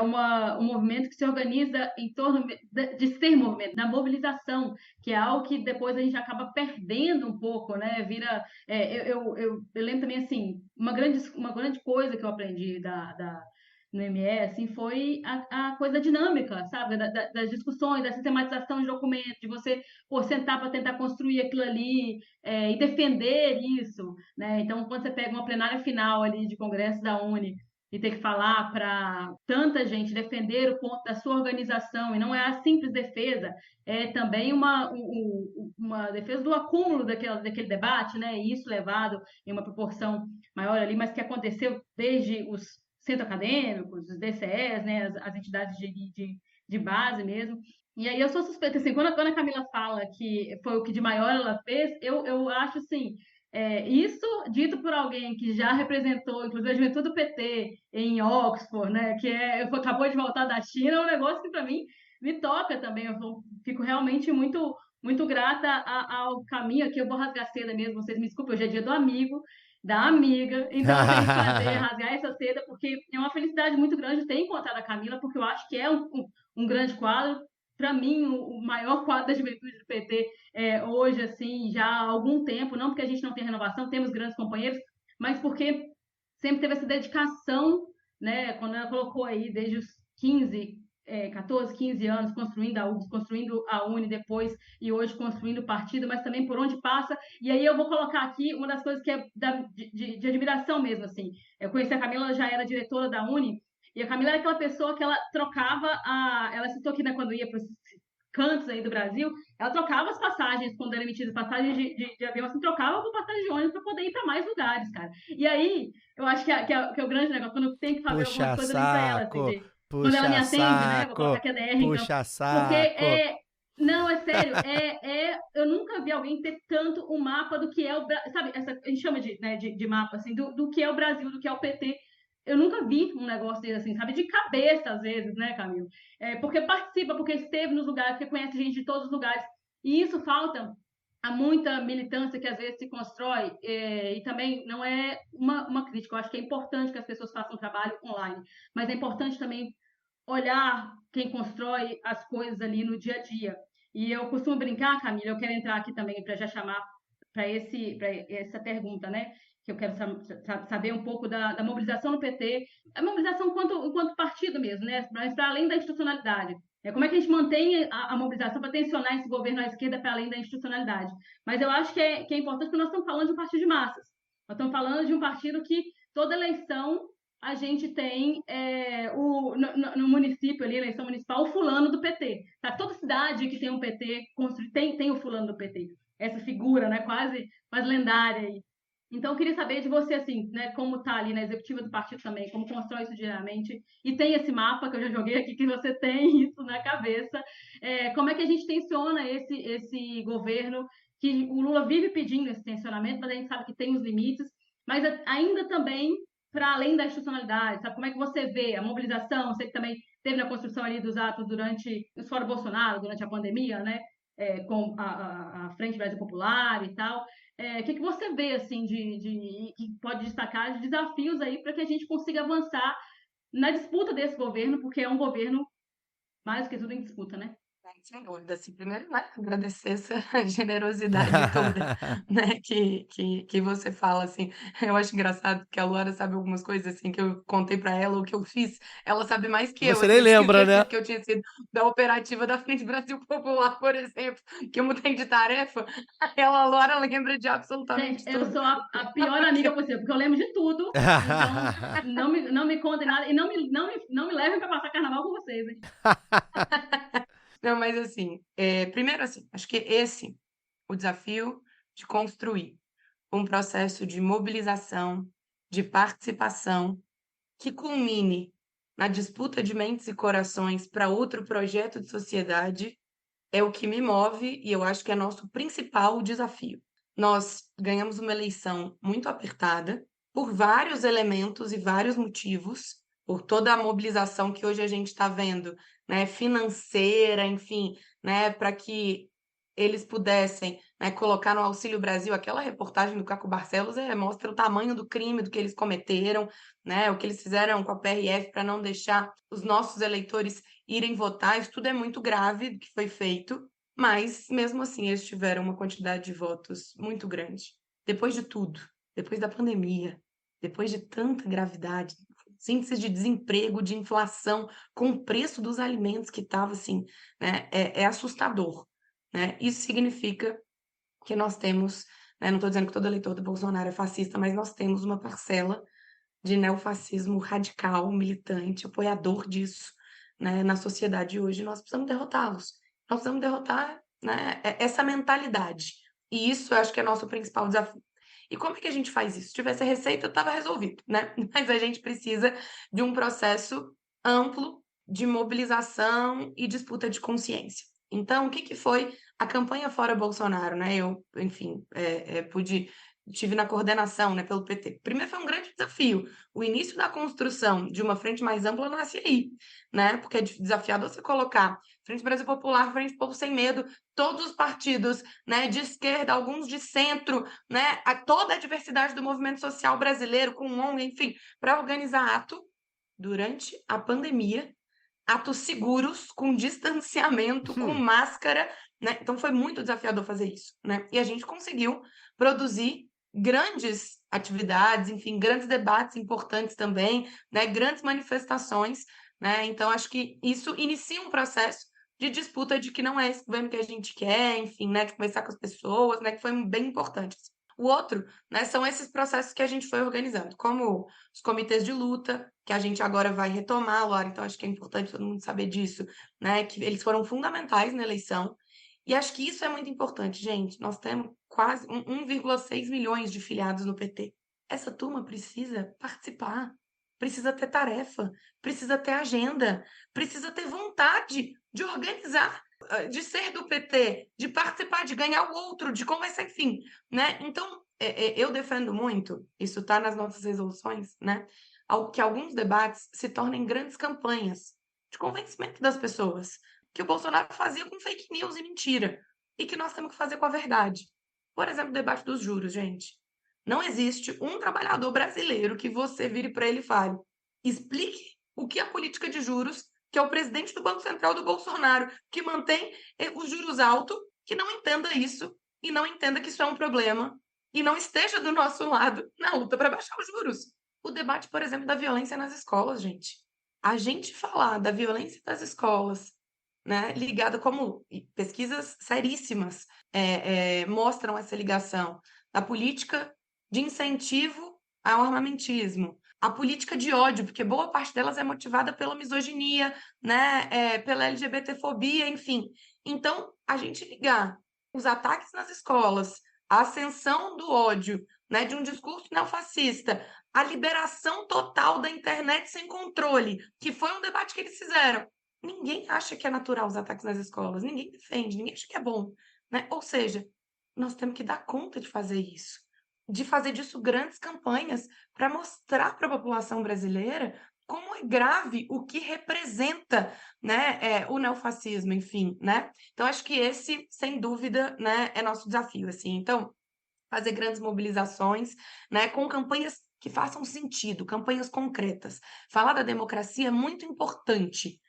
um movimento que se organiza em torno de ser movimento, da mobilização, que é algo que depois a gente acaba perdendo um pouco, né? Vira, eu lembro também assim, uma grande coisa que eu aprendi no ME, assim, foi a coisa dinâmica, sabe? Das discussões, da sistematização de documentos, de você sentar para tentar construir aquilo ali, e defender isso, né? Então, quando você pega uma plenária final ali de congresso da Uni e tem que falar para tanta gente defender o ponto da sua organização, e não é a simples defesa, é também uma defesa do acúmulo daquele debate, né? E isso levado em uma proporção maior ali, mas que aconteceu desde os centros acadêmicos, os DCEs, né? As entidades de base mesmo. E aí eu sou suspeita, assim, quando a Camila fala que foi o que de maior ela fez, eu acho, assim, isso dito por alguém que já representou, inclusive, a juventude do PT em Oxford, né, acabou de voltar da China, é um negócio que, para mim, me toca também. Fico realmente muito, muito grata ao caminho aqui. Eu vou rasgar seda mesmo, vocês me desculpem, hoje é dia do amigo, da amiga, então eu tenho que fazer, rasgar essa seda, porque é uma felicidade muito grande ter encontrado a Camila, porque eu acho que é um grande quadro. Para mim, o maior quadro da juventude do PT hoje, assim, já há algum tempo, não porque a gente não tem renovação, temos grandes companheiros, mas porque sempre teve essa dedicação, né? Quando ela colocou aí desde os 14, 15 anos, construindo a UFS, construindo a Uni depois, e hoje construindo o partido, mas também por onde passa. E aí eu vou colocar aqui uma das coisas que é de admiração mesmo, assim. Eu conheci a Camila, ela já era diretora da Uni, e a Camila era aquela pessoa que ela trocava ela citou aqui, né, quando ia para os cantos aí do Brasil, ela trocava as passagens, quando eram emitidas passagens de avião, assim, trocava por passagem de ônibus para poder ir para mais lugares, cara. E aí, eu acho que é o grande negócio, quando eu tenho que fazer algumas coisas, eu ligo para ela, assim, quando ela me atende, né, vou colocar aqui a DR, então, porque não, é sério, eu nunca vi alguém ter tanto um mapa do que é o Brasil, sabe, a gente chama de mapa, assim, do que é o Brasil, do que é o PT. Eu nunca vi um negócio desse assim, sabe? De cabeça, às vezes, né, Camilo? Porque participa, porque esteve nos lugares, porque conhece gente de todos os lugares. E isso falta a muita militância que às vezes se constrói, e também não é uma crítica. Eu acho que é importante que as pessoas façam trabalho online, mas é importante também olhar quem constrói as coisas ali no dia a dia. E eu costumo brincar, Camila, eu quero entrar aqui também para já chamar para essa pergunta, né? Que eu quero saber um pouco da mobilização no PT, a mobilização enquanto partido mesmo, né? Mas para além da institucionalidade. Como é que a gente mantém a mobilização para tensionar esse governo à esquerda para além da institucionalidade? Mas eu acho que é importante, porque nós estamos falando de um partido de massas. Nós estamos falando de um partido que toda eleição a gente tem no município ali, eleição municipal, o fulano do PT. Tá? Toda cidade que tem um PT tem o fulano do PT. Essa figura, né, quase lendária aí. Então, eu queria saber de você, assim, né, como está ali na executiva do partido também, como constrói isso diariamente, e tem esse mapa que eu já joguei aqui, que você tem isso na cabeça, como é que a gente tensiona esse governo, que o Lula vive pedindo esse tensionamento, mas a gente sabe que tem os limites, mas ainda também para além da institucionalidade, sabe? Como é que você vê a mobilização? Você que também teve na construção ali dos atos durante os fora Bolsonaro, durante a pandemia, né? Com a Frente Brasil Popular e tal. O que você vê, assim, que pode destacar de desafios aí para que a gente consiga avançar na disputa desse governo, porque é um governo mais do que tudo em disputa, né? Sem dúvida, assim, primeiro, né, agradecer essa generosidade toda, né, que você fala, assim. Eu acho engraçado que a Luara sabe algumas coisas, assim, que eu contei pra ela, o que eu fiz, ela sabe mais que eu, Você assim, nem eu tinha lembra, né? esquecido que eu tinha sido da operativa da Frente Brasil Popular, por exemplo, que eu mudei de tarefa, aí ela, a Luara, lembra de absolutamente Gente, eu tudo. sou a pior amiga possível, porque eu lembro de tudo, então não me contem nada e não me levem para passar carnaval com vocês, hein? Não, mas assim, primeiro assim, acho que esse o desafio de construir um processo de mobilização, de participação, que culmine na disputa de mentes e corações para outro projeto de sociedade, é o que me move e eu acho que é nosso principal desafio. Nós ganhamos uma eleição muito apertada por vários elementos e vários motivos, por toda a mobilização que hoje a gente está vendo, né, financeira, enfim, né, para que eles pudessem, né, colocar no Auxílio Brasil, aquela reportagem do Caco Barcelos mostra o tamanho do crime do que eles cometeram, né, o que eles fizeram com a PRF para não deixar os nossos eleitores irem votar. Isso tudo é muito grave do que foi feito, mas mesmo assim eles tiveram uma quantidade de votos muito grande. Depois de tudo, depois da pandemia, depois de tanta gravidade, índices de desemprego, de inflação, com o preço dos alimentos que estava assim, né, é assustador, né? Isso significa que nós temos, né, não estou dizendo que todo eleitor do Bolsonaro é fascista, mas nós temos uma parcela de neofascismo radical, militante, apoiador disso, né, na sociedade hoje. Nós precisamos derrotá-los. Nós precisamos derrotar, né, essa mentalidade. E isso eu acho que é nosso principal desafio. E como é que a gente faz isso? Se tivesse a receita, estava resolvido, né? Mas a gente precisa de um processo amplo de mobilização e disputa de consciência. Então, o que que foi a campanha Fora Bolsonaro, né? Eu, enfim, tive na coordenação, né, pelo PT. Primeiro foi um grande desafio. O início da construção de uma frente mais ampla nasce aí, né? Porque é desafiador você colocar Frente Brasil Popular, Frente Povo Sem Medo, todos os partidos, né, de esquerda, alguns de centro, né, toda a diversidade do movimento social brasileiro, com ONG, enfim, para organizar ato durante a pandemia, atos seguros, com distanciamento, com máscara, né? Então foi muito desafiador fazer isso, né? E a gente conseguiu produzir grandes atividades, enfim, grandes debates importantes também, né? Grandes manifestações, né? Então acho que isso inicia um processo de disputa de que não é esse governo que a gente quer, enfim, né? De conversar com as pessoas, né? Que foi bem importante. O outro, né, são esses processos que a gente foi organizando, como os comitês de luta, que a gente agora vai retomar, Laura, então acho que é importante todo mundo saber disso, né, que eles foram fundamentais na eleição, e acho que isso é muito importante, gente. Nós temos quase 1,6 milhões de filiados no PT. Essa turma precisa participar, precisa ter tarefa, precisa ter agenda, precisa ter vontade de organizar, de ser do PT, de participar, de ganhar o outro, de conversar, enfim, né? Então, eu defendo muito, isso está nas nossas resoluções, né? Que alguns debates se tornem grandes campanhas de convencimento das pessoas, que o Bolsonaro fazia com fake news e mentira, e que nós temos que fazer com a verdade. Por exemplo, o debate dos juros, gente. Não existe um trabalhador brasileiro que você vire para ele e fale: explique o que é a política de juros, que é o presidente do Banco Central do Bolsonaro, que mantém os juros altos, que não entenda isso e não entenda que isso é um problema e não esteja do nosso lado na luta para baixar os juros. O debate, por exemplo, da violência nas escolas, gente. A gente falar da violência das escolas, né, ligada como pesquisas seríssimas mostram essa ligação da política de incentivo ao armamentismo, a política de ódio, porque boa parte delas é motivada pela misoginia, né, pela LGBTfobia, enfim. Então, a gente ligar os ataques nas escolas, a ascensão do ódio, né, de um discurso neofascista, a liberação total da internet sem controle, que foi um debate que eles fizeram. Ninguém acha que é natural os ataques nas escolas, ninguém defende, ninguém acha que é bom, né? Ou seja, nós temos que dar conta de fazer isso, de fazer disso grandes campanhas para mostrar para a população brasileira como é grave o que representa, né, o neofascismo, enfim, né? Então acho que esse, sem dúvida, né, é nosso desafio, assim. Então, fazer grandes mobilizações, né, com campanhas que façam sentido, campanhas concretas. Falar da democracia é muito importante,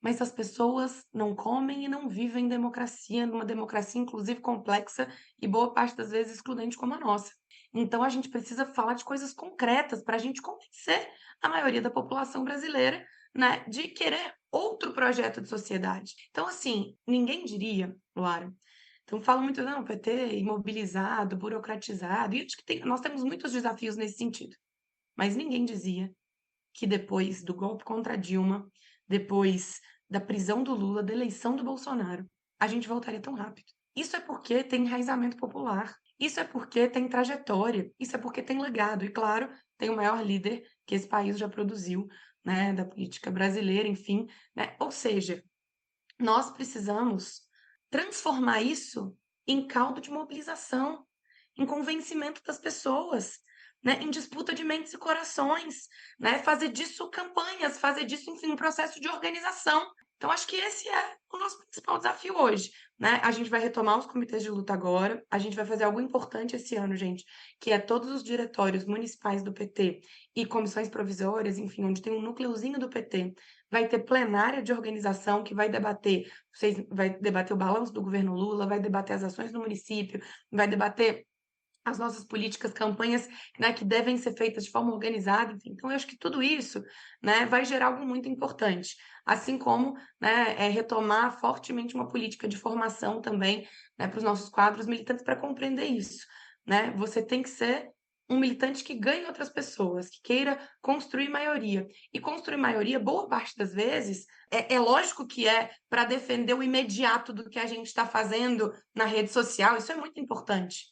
mas as pessoas não comem e não vivem em democracia, numa democracia inclusive complexa e boa parte das vezes excludente como a nossa. Então a gente precisa falar de coisas concretas para a gente convencer a maioria da população brasileira, né, de querer outro projeto de sociedade. Então, assim, ninguém diria, Luara. Então falam muito, não, PT imobilizado, burocratizado, e acho que nós temos muitos desafios nesse sentido. Mas ninguém dizia que depois do golpe contra Dilma, depois da prisão do Lula, da eleição do Bolsonaro, a gente voltaria tão rápido. Isso é porque tem enraizamento popular, isso é porque tem trajetória, isso é porque tem legado, e claro, tem o maior líder que esse país já produziu, né, da política brasileira, enfim, né? Ou seja, nós precisamos transformar isso em caldo de mobilização, em convencimento das pessoas, né, em disputa de mentes e corações, né, fazer disso campanhas, fazer disso, enfim, um processo de organização. Então, acho que esse é o nosso principal desafio hoje, né? A gente vai retomar os comitês de luta agora, a gente vai fazer algo importante esse ano, gente, que é todos os diretórios municipais do PT e comissões provisórias, enfim, onde tem um núcleozinho do PT, vai ter plenária de organização que vai debater o balanço do governo Lula, vai debater as ações do município, vai debater as nossas políticas, campanhas, né, que devem ser feitas de forma organizada, enfim. Então, eu acho que tudo isso, né, vai gerar algo muito importante. Assim como, né, retomar fortemente uma política de formação também, né, para os nossos quadros militantes para compreender isso, né? Você tem que ser um militante que ganhe outras pessoas, que queira construir maioria. E construir maioria, boa parte das vezes, é lógico que é para defender o imediato do que a gente está fazendo na rede social, isso é muito importante.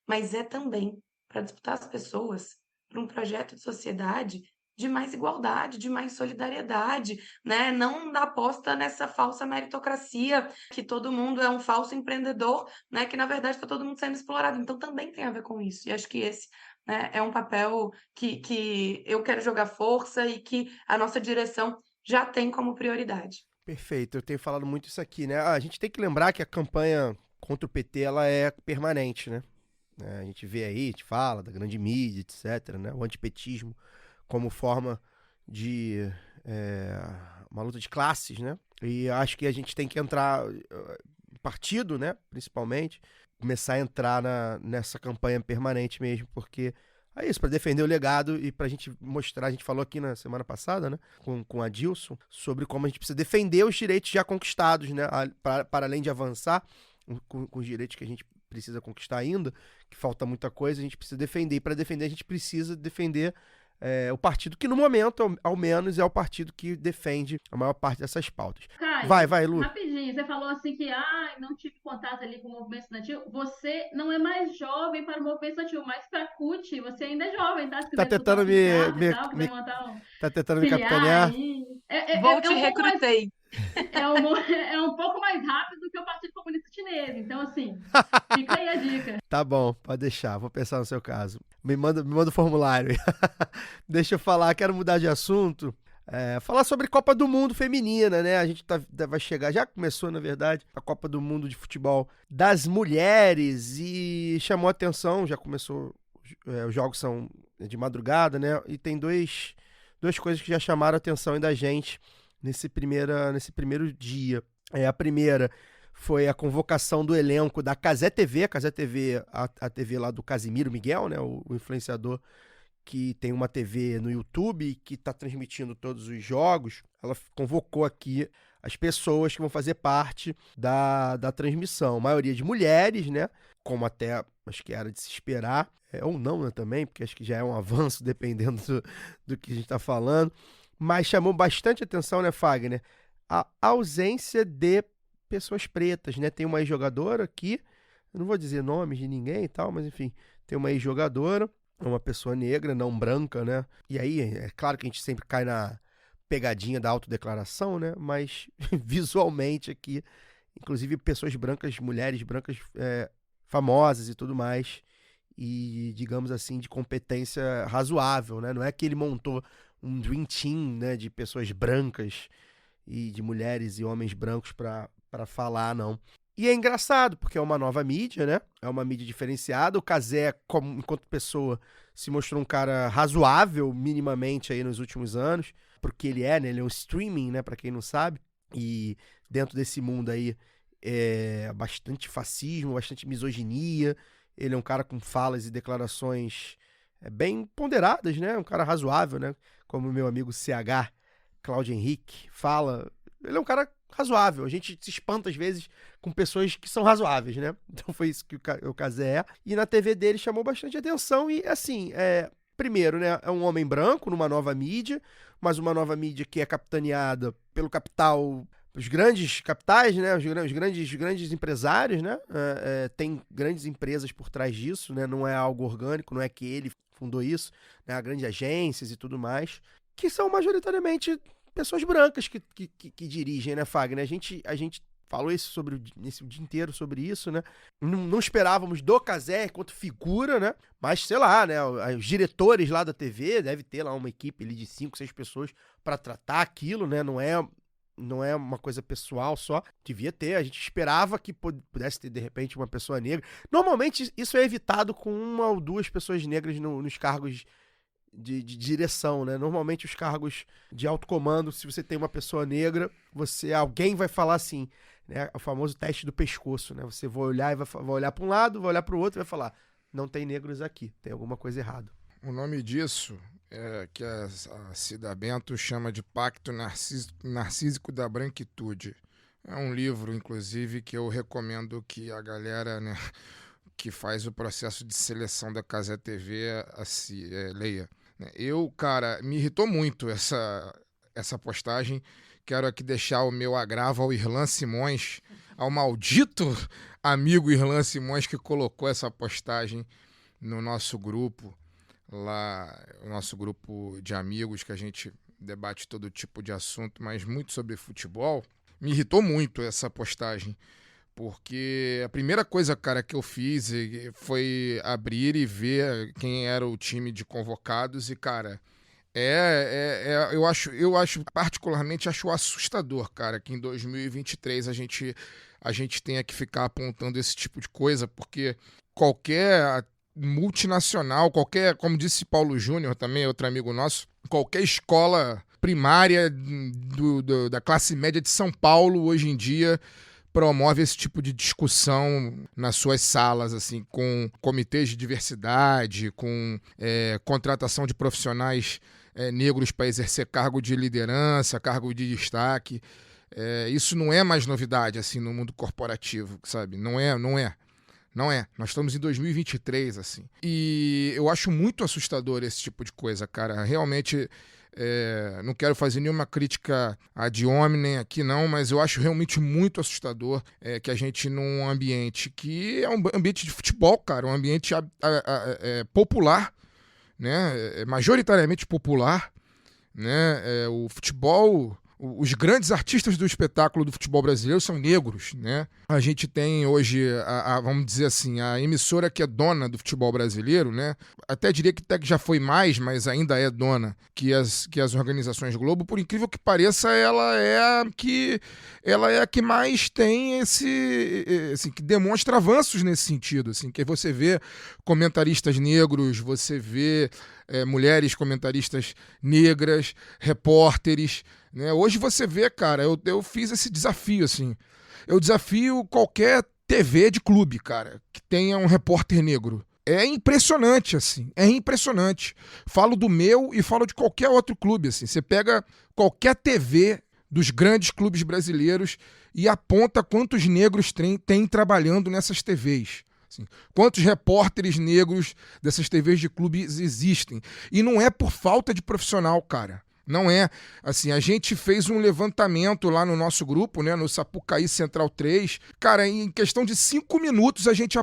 Mas é também para disputar as pessoas para um projeto de sociedade de mais igualdade, de mais solidariedade, né? Não da aposta nessa falsa meritocracia, que todo mundo é um falso empreendedor, né? Que na verdade está todo mundo sendo explorado. Então também tem a ver com isso. E acho que esse, né, é um papel que eu quero jogar força e que a nossa direção já tem como prioridade. Perfeito, eu tenho falado muito isso aqui, né? A gente tem que lembrar que a campanha contra o PT, ela é permanente, né? A gente vê aí, a gente fala da grande mídia, etc., né? O antipetismo como forma de uma luta de classes, né? E acho que a gente tem que entrar, partido, né, principalmente, começar a entrar nessa campanha permanente mesmo, porque é isso, para defender o legado e pra gente mostrar, a gente falou aqui na semana passada, né, com a Dilson, sobre como a gente precisa defender os direitos já conquistados, né, para além de avançar com os direitos que a gente precisa conquistar ainda, que falta muita coisa, a gente precisa defender, e para defender a gente precisa defender o partido que no momento, ao menos, é o partido que defende a maior parte dessas pautas. Caio, Vai, Lu. rapidinho, você falou assim que não tive contato ali com o movimento estudantil. Você não é mais jovem para o movimento estudantil, mas para a CUT você ainda é jovem, tá? Se Tá quiser tentando quiser montar tá tentando me filiar capitanear? aí. Vou te recrutei. É um pouco mais rápido do que o Partido Comunista Chinês. Então, assim, fica aí a dica. Tá bom, pode deixar, vou pensar no seu caso. Me manda o formulário. Deixa eu falar, quero mudar de assunto. Falar sobre Copa do Mundo feminina, né? A gente vai chegar, já começou, na verdade, a Copa do Mundo de futebol das mulheres e chamou a atenção, já começou, os jogos são de madrugada, né? E tem duas coisas que já chamaram a atenção da gente nesse primeiro dia. A primeira foi a convocação do elenco da Cazé TV, a TV lá do Casimiro Miguel, né, o influenciador que tem uma TV no YouTube que está transmitindo todos os jogos. Ela convocou aqui as pessoas que vão fazer parte da transmissão. A maioria de mulheres, né, como até acho que era de se esperar, ou não, né, também, porque acho que já é um avanço dependendo do que a gente está falando. Mas chamou bastante atenção, né, Fagner, a ausência de pessoas pretas, né? Tem uma ex-jogadora aqui, eu não vou dizer nomes de ninguém e tal, mas enfim, tem uma ex-jogadora, uma pessoa negra, não branca, né? E aí, é claro que a gente sempre cai na pegadinha da autodeclaração, né? Mas visualmente aqui, inclusive pessoas brancas, mulheres brancas famosas e tudo mais, e digamos assim, de competência razoável, né? Não é que ele montou um dream team, né, de pessoas brancas e de mulheres e homens brancos para falar, não. E é engraçado, porque é uma nova mídia, né? É uma mídia diferenciada. O Cazé, enquanto pessoa, se mostrou um cara razoável, minimamente, aí nos últimos anos, porque ele é, né? Ele é um streaming, né? Pra quem não sabe. E dentro desse mundo aí, bastante fascismo, bastante misoginia. Ele é um cara com falas e declarações bem ponderadas, né? Um cara razoável, né? Como o meu amigo CH, Cláudio Henrique, fala. Ele é um cara razoável. A gente se espanta às vezes com pessoas que são razoáveis, né? Então foi isso que o Cazé é. E na TV dele chamou bastante atenção e, assim, primeiro, né? É um homem branco numa nova mídia, mas uma nova mídia que é capitaneada pelo capital, os grandes capitais, né? Os grandes empresários, né? Tem grandes empresas por trás disso, né? Não é algo orgânico, não é que ele fundou isso, né? Há grandes agências e tudo mais, que são majoritariamente pessoas brancas que dirigem, né, Fagner? A gente falou isso o dia inteiro sobre isso, né? Não esperávamos do Cazé enquanto figura, né? Mas, sei lá, né? Os diretores lá da TV, deve ter lá uma equipe ali de 5, 6 pessoas para tratar aquilo, né? Não é uma coisa pessoal só. Devia ter, a gente esperava que pudesse ter, de repente, uma pessoa negra. Normalmente, isso é evitado com 1 ou 2 pessoas negras nos cargos de direção, né? Normalmente os cargos de alto comando, se você tem uma pessoa negra, alguém vai falar assim, né? O famoso teste do pescoço, né? Você vai olhar e vai olhar para um lado, vai olhar para o outro e vai falar: não tem negros aqui, tem alguma coisa errada. O nome disso é que a Cida Bento chama de Pacto Narcísico da Branquitude. É um livro, inclusive, que eu recomendo que a galera, né, que faz o processo de seleção da Cazé TV leia. Cara, me irritou muito essa postagem. Quero aqui deixar o meu agravo ao Irlan Simões, ao maldito amigo Irlan Simões que colocou essa postagem no nosso grupo, lá, o nosso grupo de amigos que a gente debate todo tipo de assunto, mas muito sobre futebol. Me irritou muito essa postagem, porque a primeira coisa, cara, que eu fiz foi abrir e ver quem era o time de convocados e, cara, eu acho particularmente assustador, cara, que em 2023 a gente tenha que ficar apontando esse tipo de coisa, porque qualquer multinacional, como disse Paulo Júnior também, outro amigo nosso, qualquer escola primária da classe média de São Paulo hoje em dia promove esse tipo de discussão nas suas salas, assim, com comitês de diversidade, com contratação de profissionais negros para exercer cargo de liderança, cargo de destaque. Isso não é mais novidade, assim, no mundo corporativo, sabe? Não é. Nós estamos em 2023, assim. E eu acho muito assustador esse tipo de coisa, cara. Realmente, não quero fazer nenhuma crítica ad hominem aqui, não, mas eu acho realmente muito assustador que a gente, num ambiente que é um ambiente de futebol, cara, um ambiente popular, né? Majoritariamente popular, né? O futebol... Os grandes artistas do espetáculo do futebol brasileiro são negros, né? A gente tem hoje, vamos dizer assim, a emissora que é dona do futebol brasileiro, né? Até diria que até que já foi mais, mas ainda é dona que as organizações Globo. Por incrível que pareça, ela é a que mais tem assim, que demonstra avanços nesse sentido, assim, que você vê comentaristas negros, você vê mulheres comentaristas negras, repórteres, né? Hoje você vê, cara, eu fiz esse desafio, assim. Eu desafio qualquer TV de clube, cara, que tenha um repórter negro. É impressionante, assim. É impressionante. Falo do meu e falo de qualquer outro clube, assim. Você pega qualquer TV dos grandes clubes brasileiros e aponta quantos negros tem trabalhando nessas TVs. Assim, quantos repórteres negros dessas TVs de clubes existem. E não é por falta de profissional, cara. Não é. Assim, a gente fez um levantamento lá no nosso grupo, né, no Sapucaí Central 3. Cara, em questão de 5 minutos a gente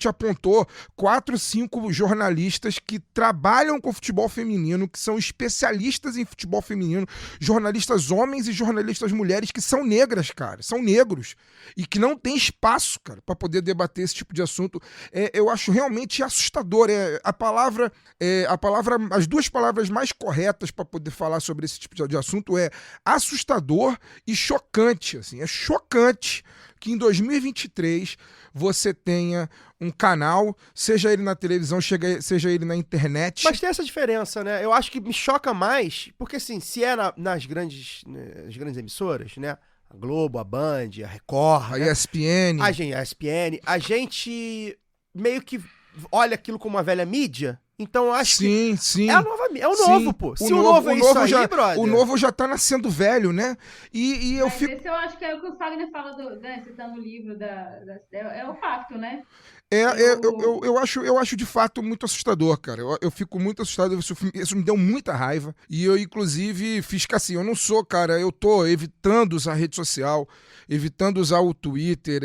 apontou 4, 5 jornalistas que trabalham com futebol feminino, que são especialistas em futebol feminino, jornalistas homens e jornalistas mulheres que são negras, cara, são negros e que não tem espaço, cara, para poder debater esse tipo de assunto. Eu acho realmente assustador. As duas palavras mais corretas para poder falar sobre esse tipo de assunto é assustador e chocante, assim. É chocante que em 2023 você tenha um canal, seja ele na televisão, seja ele na internet. Mas tem essa diferença, né? Eu acho que me choca mais, porque assim, se é nas grandes emissoras, né? A Globo, a Band, a Record, A né? ESPN. A ESPN. A gente meio que olha aquilo como uma velha mídia. Então eu acho que Sim. é a nova, é o Sim. novo, pô. Se o novo é isso aí, já, brother. o novo já tá nascendo velho, né? E eu Mas fico... esse eu acho que é o que o Fagner fala, né, citando o livro é o pacto, né? Eu acho de fato muito assustador, cara. Eu fico muito assustado. Isso me deu muita raiva. E eu, inclusive, fiz que assim, eu não sou, cara, eu tô evitando usar a rede social, evitando usar o Twitter.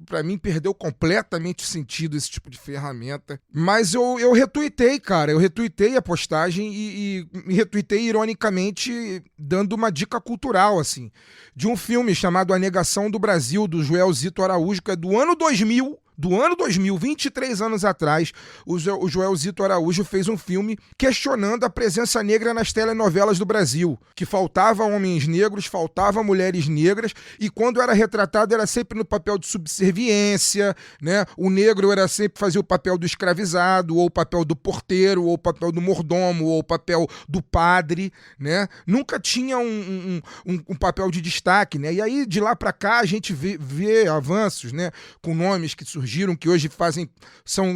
Pra mim, perdeu completamente o sentido esse tipo de ferramenta. Mas eu retuitei, cara. Eu retuitei a postagem e retuitei ironicamente, dando uma dica cultural, assim, de um filme chamado A Negação do Brasil, do Joel Zito Araújo, que é do ano 2000. 23 anos atrás, o Joel Zito Araújo fez um filme questionando a presença negra nas telenovelas do Brasil, que faltava homens negros, faltava mulheres negras, e quando era retratado era sempre no papel de subserviência, né? O negro era sempre fazia o papel do escravizado, ou o papel do porteiro, ou o papel do mordomo, ou o papel do padre, né? Nunca tinha um papel de destaque, né? E aí, de lá pra cá, a gente vê avanços, né? Com nomes que surgiram, que hoje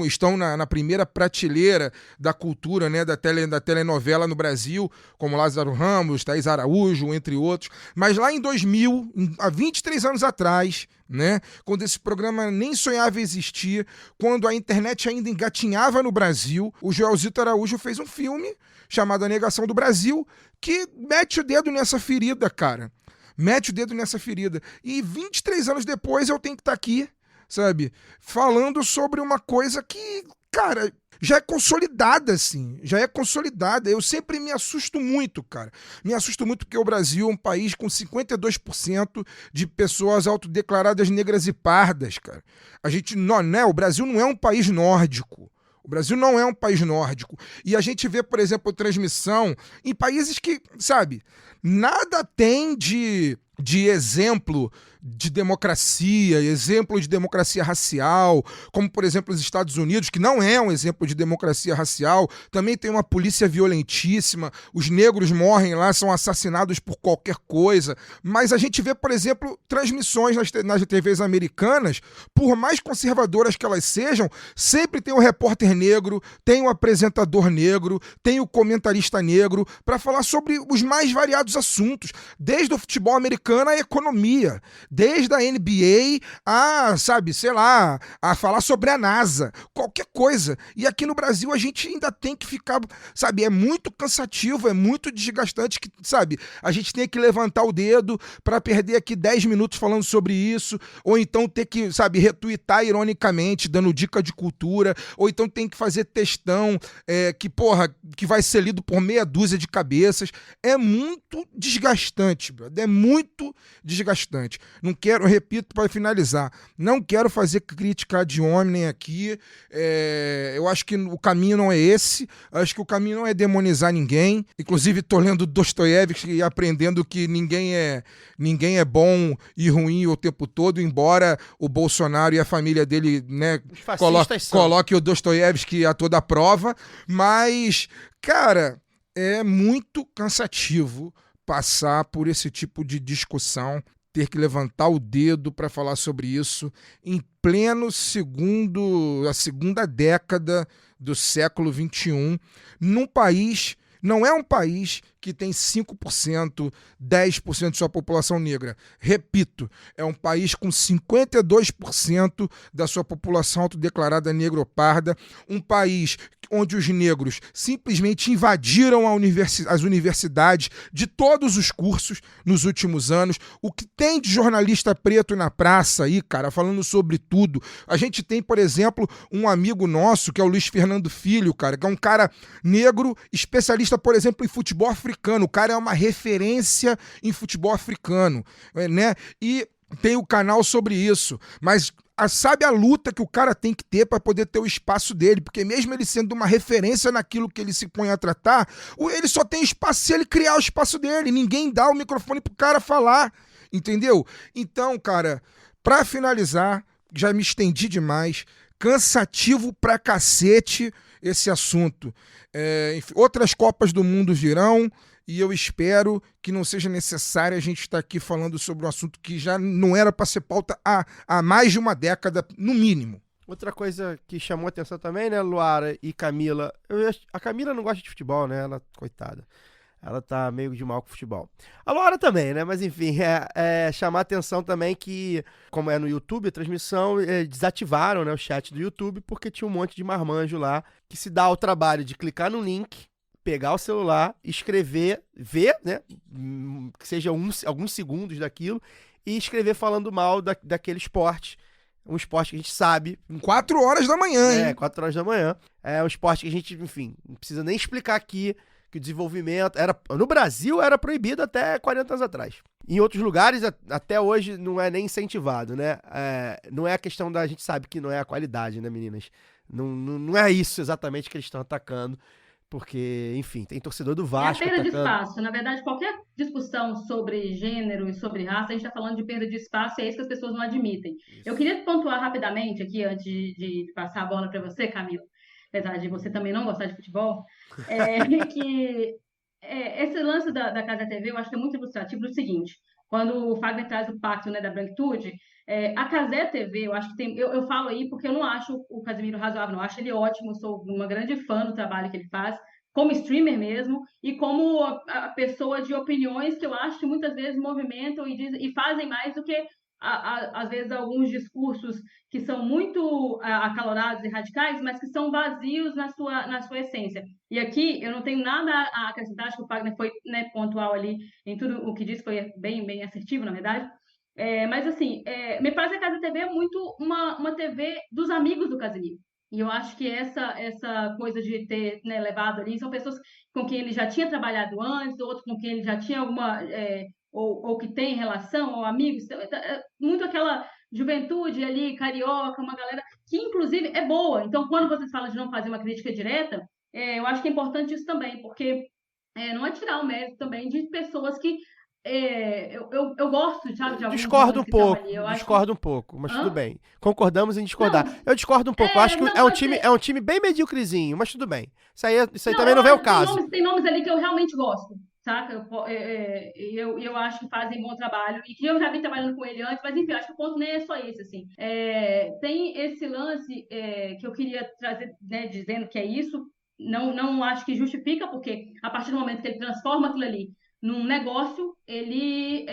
estão na primeira prateleira da cultura, né, da telenovela no Brasil, como Lázaro Ramos, Thaís Araújo, entre outros. Mas lá em 2000, há 23 anos atrás, né, quando esse programa nem sonhava existir, quando a internet ainda engatinhava no Brasil, o Joel Zito Araújo fez um filme chamado A Negação do Brasil, que mete o dedo nessa ferida, cara. Mete o dedo nessa ferida. E 23 anos depois eu tenho que estar aqui, sabe, falando sobre uma coisa que, cara, já é consolidada, assim, já é consolidada. Eu sempre me assusto muito, cara. Me assusto muito porque o Brasil é um país com 52% de pessoas autodeclaradas negras e pardas, cara. A gente, não, né, o Brasil não é um país nórdico. O Brasil não é um país nórdico. E a gente vê, por exemplo, transmissão em países que, sabe, nada tem de exemplo de democracia, exemplo de democracia racial, como, por exemplo, os Estados Unidos, que não é um exemplo de democracia racial, também tem uma polícia violentíssima, os negros morrem lá, são assassinados por qualquer coisa, mas a gente vê, por exemplo, transmissões nas TVs americanas, por mais conservadoras que elas sejam, sempre tem um repórter negro, tem um apresentador negro, tem o comentarista negro, para falar sobre os mais variados assuntos, desde o futebol americano à economia, desde a NBA a, sabe, sei lá, a falar sobre a NASA, qualquer coisa. E aqui no Brasil a gente ainda tem que ficar, sabe, é muito cansativo, é muito desgastante, que, sabe, a gente tem que levantar o dedo para perder aqui 10 minutos falando sobre isso, ou então ter que, sabe, retuitar ironicamente, dando dica de cultura, ou então tem que fazer textão que vai ser lido por meia dúzia de cabeças. É muito desgastante, brother, é muito desgastante. Não quero, repito para finalizar, não quero fazer crítica de homem aqui, eu acho que o caminho não é esse, acho que o caminho não é demonizar ninguém, inclusive tô lendo Dostoiévski e aprendendo que ninguém é bom e ruim o tempo todo, embora o Bolsonaro e a família dele, né, coloque o Dostoiévski a toda prova, mas, cara, é muito cansativo passar por esse tipo de discussão, ter que levantar o dedo para falar sobre isso em pleno a segunda década do século XXI, num país, não é um país que tem 5%, 10% de sua população negra. Repito, é um país com 52% da sua população autodeclarada negra ou parda, um país onde os negros simplesmente invadiram as universidades de todos os cursos nos últimos anos. O que tem de jornalista preto na praça aí, cara, falando sobre tudo. A gente tem, por exemplo, um amigo nosso, que é o Luiz Fernando Filho, cara, que é um cara negro, especialista, por exemplo, em futebol africano. O cara é uma referência em futebol africano, né? E tem o canal sobre isso, mas sabe a luta que o cara tem que ter para poder ter o espaço dele, porque mesmo ele sendo uma referência naquilo que ele se põe a tratar, ele só tem espaço se ele criar o espaço dele, ninguém dá o microfone pro cara falar, entendeu? Então, cara, para finalizar, já me estendi demais, cansativo pra cacete esse assunto. Outras Copas do Mundo virão e eu espero que não seja necessário a gente estar aqui falando sobre um assunto que já não era para ser pauta há mais de uma década, no mínimo. Outra coisa que chamou atenção também, né, Luara e Camila. A Camila não gosta de futebol, né? Ela, coitada. Ela tá meio de mal com o futebol. A Luara também, né? Mas enfim, chamar atenção também que, como é no YouTube, a transmissão, desativaram, né, o chat do YouTube, porque tinha um monte de marmanjo lá que se dá ao trabalho de clicar no link, pegar o celular, escrever, ver, né? Que seja alguns segundos daquilo, e escrever falando mal daquele esporte. Um esporte que a gente sabe. 4 horas da manhã, hein? 4 horas da manhã. É um esporte que a gente, enfim, não precisa nem explicar aqui que o desenvolvimento no Brasil era proibido até 40 anos atrás. Em outros lugares, até hoje, não é nem incentivado, né? Não é a questão a gente sabe que não é a qualidade, né, meninas? Não é isso exatamente que eles estão atacando, porque, enfim, tem torcedor do Vasco É a perda atacando. de espaço. Na verdade, qualquer discussão sobre gênero e sobre raça, a gente está falando de perda de espaço e é isso que as pessoas não admitem. Eu queria pontuar rapidamente aqui, antes de passar a bola para você, Camila, apesar de você também não gostar de futebol, que esse lance da Casa TV eu acho que é muito ilustrativo do seguinte: quando o Fagner traz o pacto, né, da branquitude, a Casé TV, eu acho que tem. Eu falo aí porque eu não acho o Casimiro razoável, não. Eu acho ele ótimo, sou uma grande fã do trabalho que ele faz, como streamer mesmo, e como a pessoa de opiniões que eu acho que muitas vezes movimentam e fazem mais do que, às vezes, alguns discursos que são muito acalorados e radicais, mas que são vazios na sua essência. E aqui eu não tenho nada a acrescentar, acho que o Fagner foi, né, pontual ali em tudo o que disse, foi bem, bem assertivo, na verdade. Mas, assim, me parece que a Casa TV é muito uma TV dos amigos do Casimiro. E eu acho que essa coisa de ter, né, levado ali, são pessoas com quem ele já tinha trabalhado antes, outros com quem ele já tinha alguma, ou que tem relação, ou amigos, muito aquela juventude ali, carioca, uma galera que, inclusive, é boa. Então, quando vocês falam de não fazer uma crítica direta, eu acho que é importante isso também, porque não é tirar o mérito também de pessoas que eu gosto, sabe, de alguns Discordo um nomes que estão pouco, ali. Eu acho discordo um pouco, mas Hã? tudo bem. Concordamos em discordar. Não, Eu discordo um pouco, eu acho que não, é um time bem medíocrezinho, mas tudo bem. Isso aí também eu não vem ao acho- caso. tem nomes ali que eu realmente gosto, saca? Eu acho que fazem bom trabalho e que eu já vi trabalhando com ele antes, mas enfim, acho que o ponto nem é só esse, assim. Tem esse lance que eu queria trazer, né, dizendo que é isso, não acho que justifica, porque a partir do momento que ele transforma aquilo ali num negócio, ele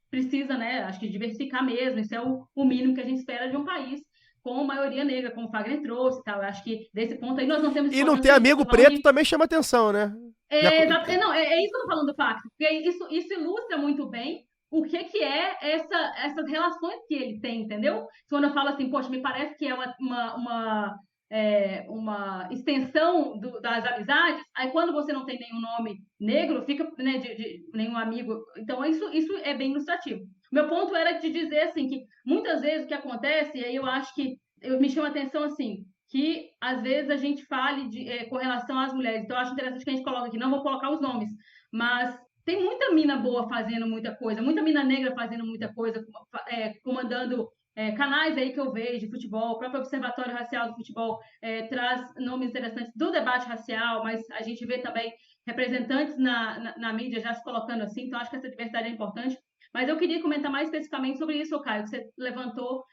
precisa, né, acho que diversificar mesmo, isso é o mínimo que a gente espera de um país com maioria negra, como o Fagner trouxe e tal. Eu acho que desse ponto aí nós não temos E não ter discordância nenhuma. amigo Tô falando preto também chama atenção, né? não, é isso que eu tô falando do pacto, porque isso ilustra muito bem o que é essas relações que ele tem, entendeu? Quando eu falo assim, poxa, me parece que é uma extensão das amizades, aí quando você não tem nenhum nome negro, fica, né, de nenhum amigo. Então, isso é bem ilustrativo. Meu ponto era de dizer, assim, que muitas vezes o que acontece, e aí eu acho que me chama a atenção, assim, que às vezes a gente fale com relação às mulheres. Então, eu acho interessante que a gente coloque aqui, não vou colocar os nomes, mas tem muita mina boa fazendo muita coisa, muita mina negra fazendo muita coisa, comandando canais aí que eu vejo de futebol, o próprio Observatório Racial do Futebol traz nomes interessantes do debate racial, mas a gente vê também representantes na mídia já se colocando assim, então acho que essa diversidade é importante. Mas eu queria comentar mais especificamente sobre isso, Caio, que você levantou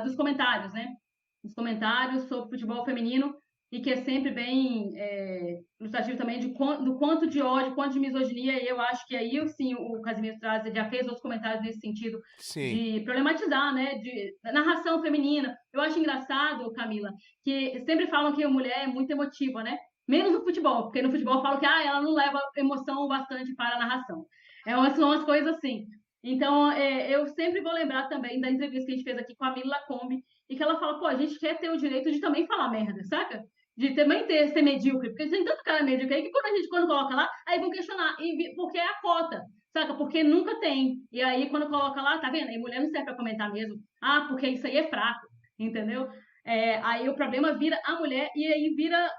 dos comentários, né? Os comentários sobre futebol feminino, e que é sempre bem ilustrativo também do quanto de ódio, quanto de misoginia, e eu acho que aí sim o Casimiro traz, já fez outros comentários nesse sentido, Sim. de problematizar, né, de narração feminina. Eu acho engraçado, Camila, que sempre falam que a mulher é muito emotiva, né? Menos no futebol, porque no futebol falam que ela não leva emoção bastante para a narração. São umas coisas assim. Então, eu sempre vou lembrar também da entrevista que a gente fez aqui com a Mila Lacombe, e que ela fala, pô, a gente quer ter o direito de também falar merda, saca? De também ser medíocre, porque tem tanto cara medíocre aí que quando coloca lá, aí vão questionar, porque é a cota, saca? Porque nunca tem. E aí, quando coloca lá, tá vendo? Aí mulher não serve pra comentar mesmo. Ah, porque isso aí é fraco, entendeu? Aí o problema vira a mulher, e aí vira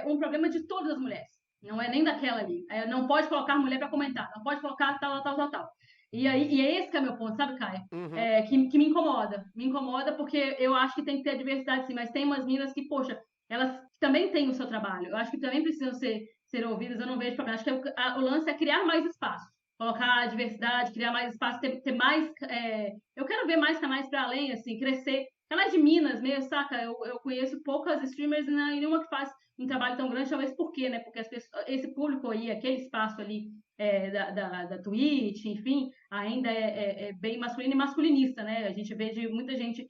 um problema de todas as mulheres. Não é nem daquela ali. Não pode colocar mulher pra comentar, não pode colocar tal. E é esse que é meu ponto, sabe, Caio? Uhum. Que me incomoda. Me incomoda porque eu acho que tem que ter diversidade, sim, mas tem umas minas que, poxa, elas também têm o seu trabalho. Eu acho que também precisam ser ser ouvidas, eu não vejo problema. Acho que o lance é criar mais espaço, colocar a diversidade, criar mais espaço, ter mais. Eu quero ver mais canais para além, assim, crescer. Canais de Minas mesmo, saca? Eu conheço poucas streamers e nenhuma que faz um trabalho tão grande, talvez por quê, né? Porque as pessoas, esse público aí, aquele espaço ali da Twitch, enfim, ainda é bem masculino e masculinista, né? A gente vê de muita gente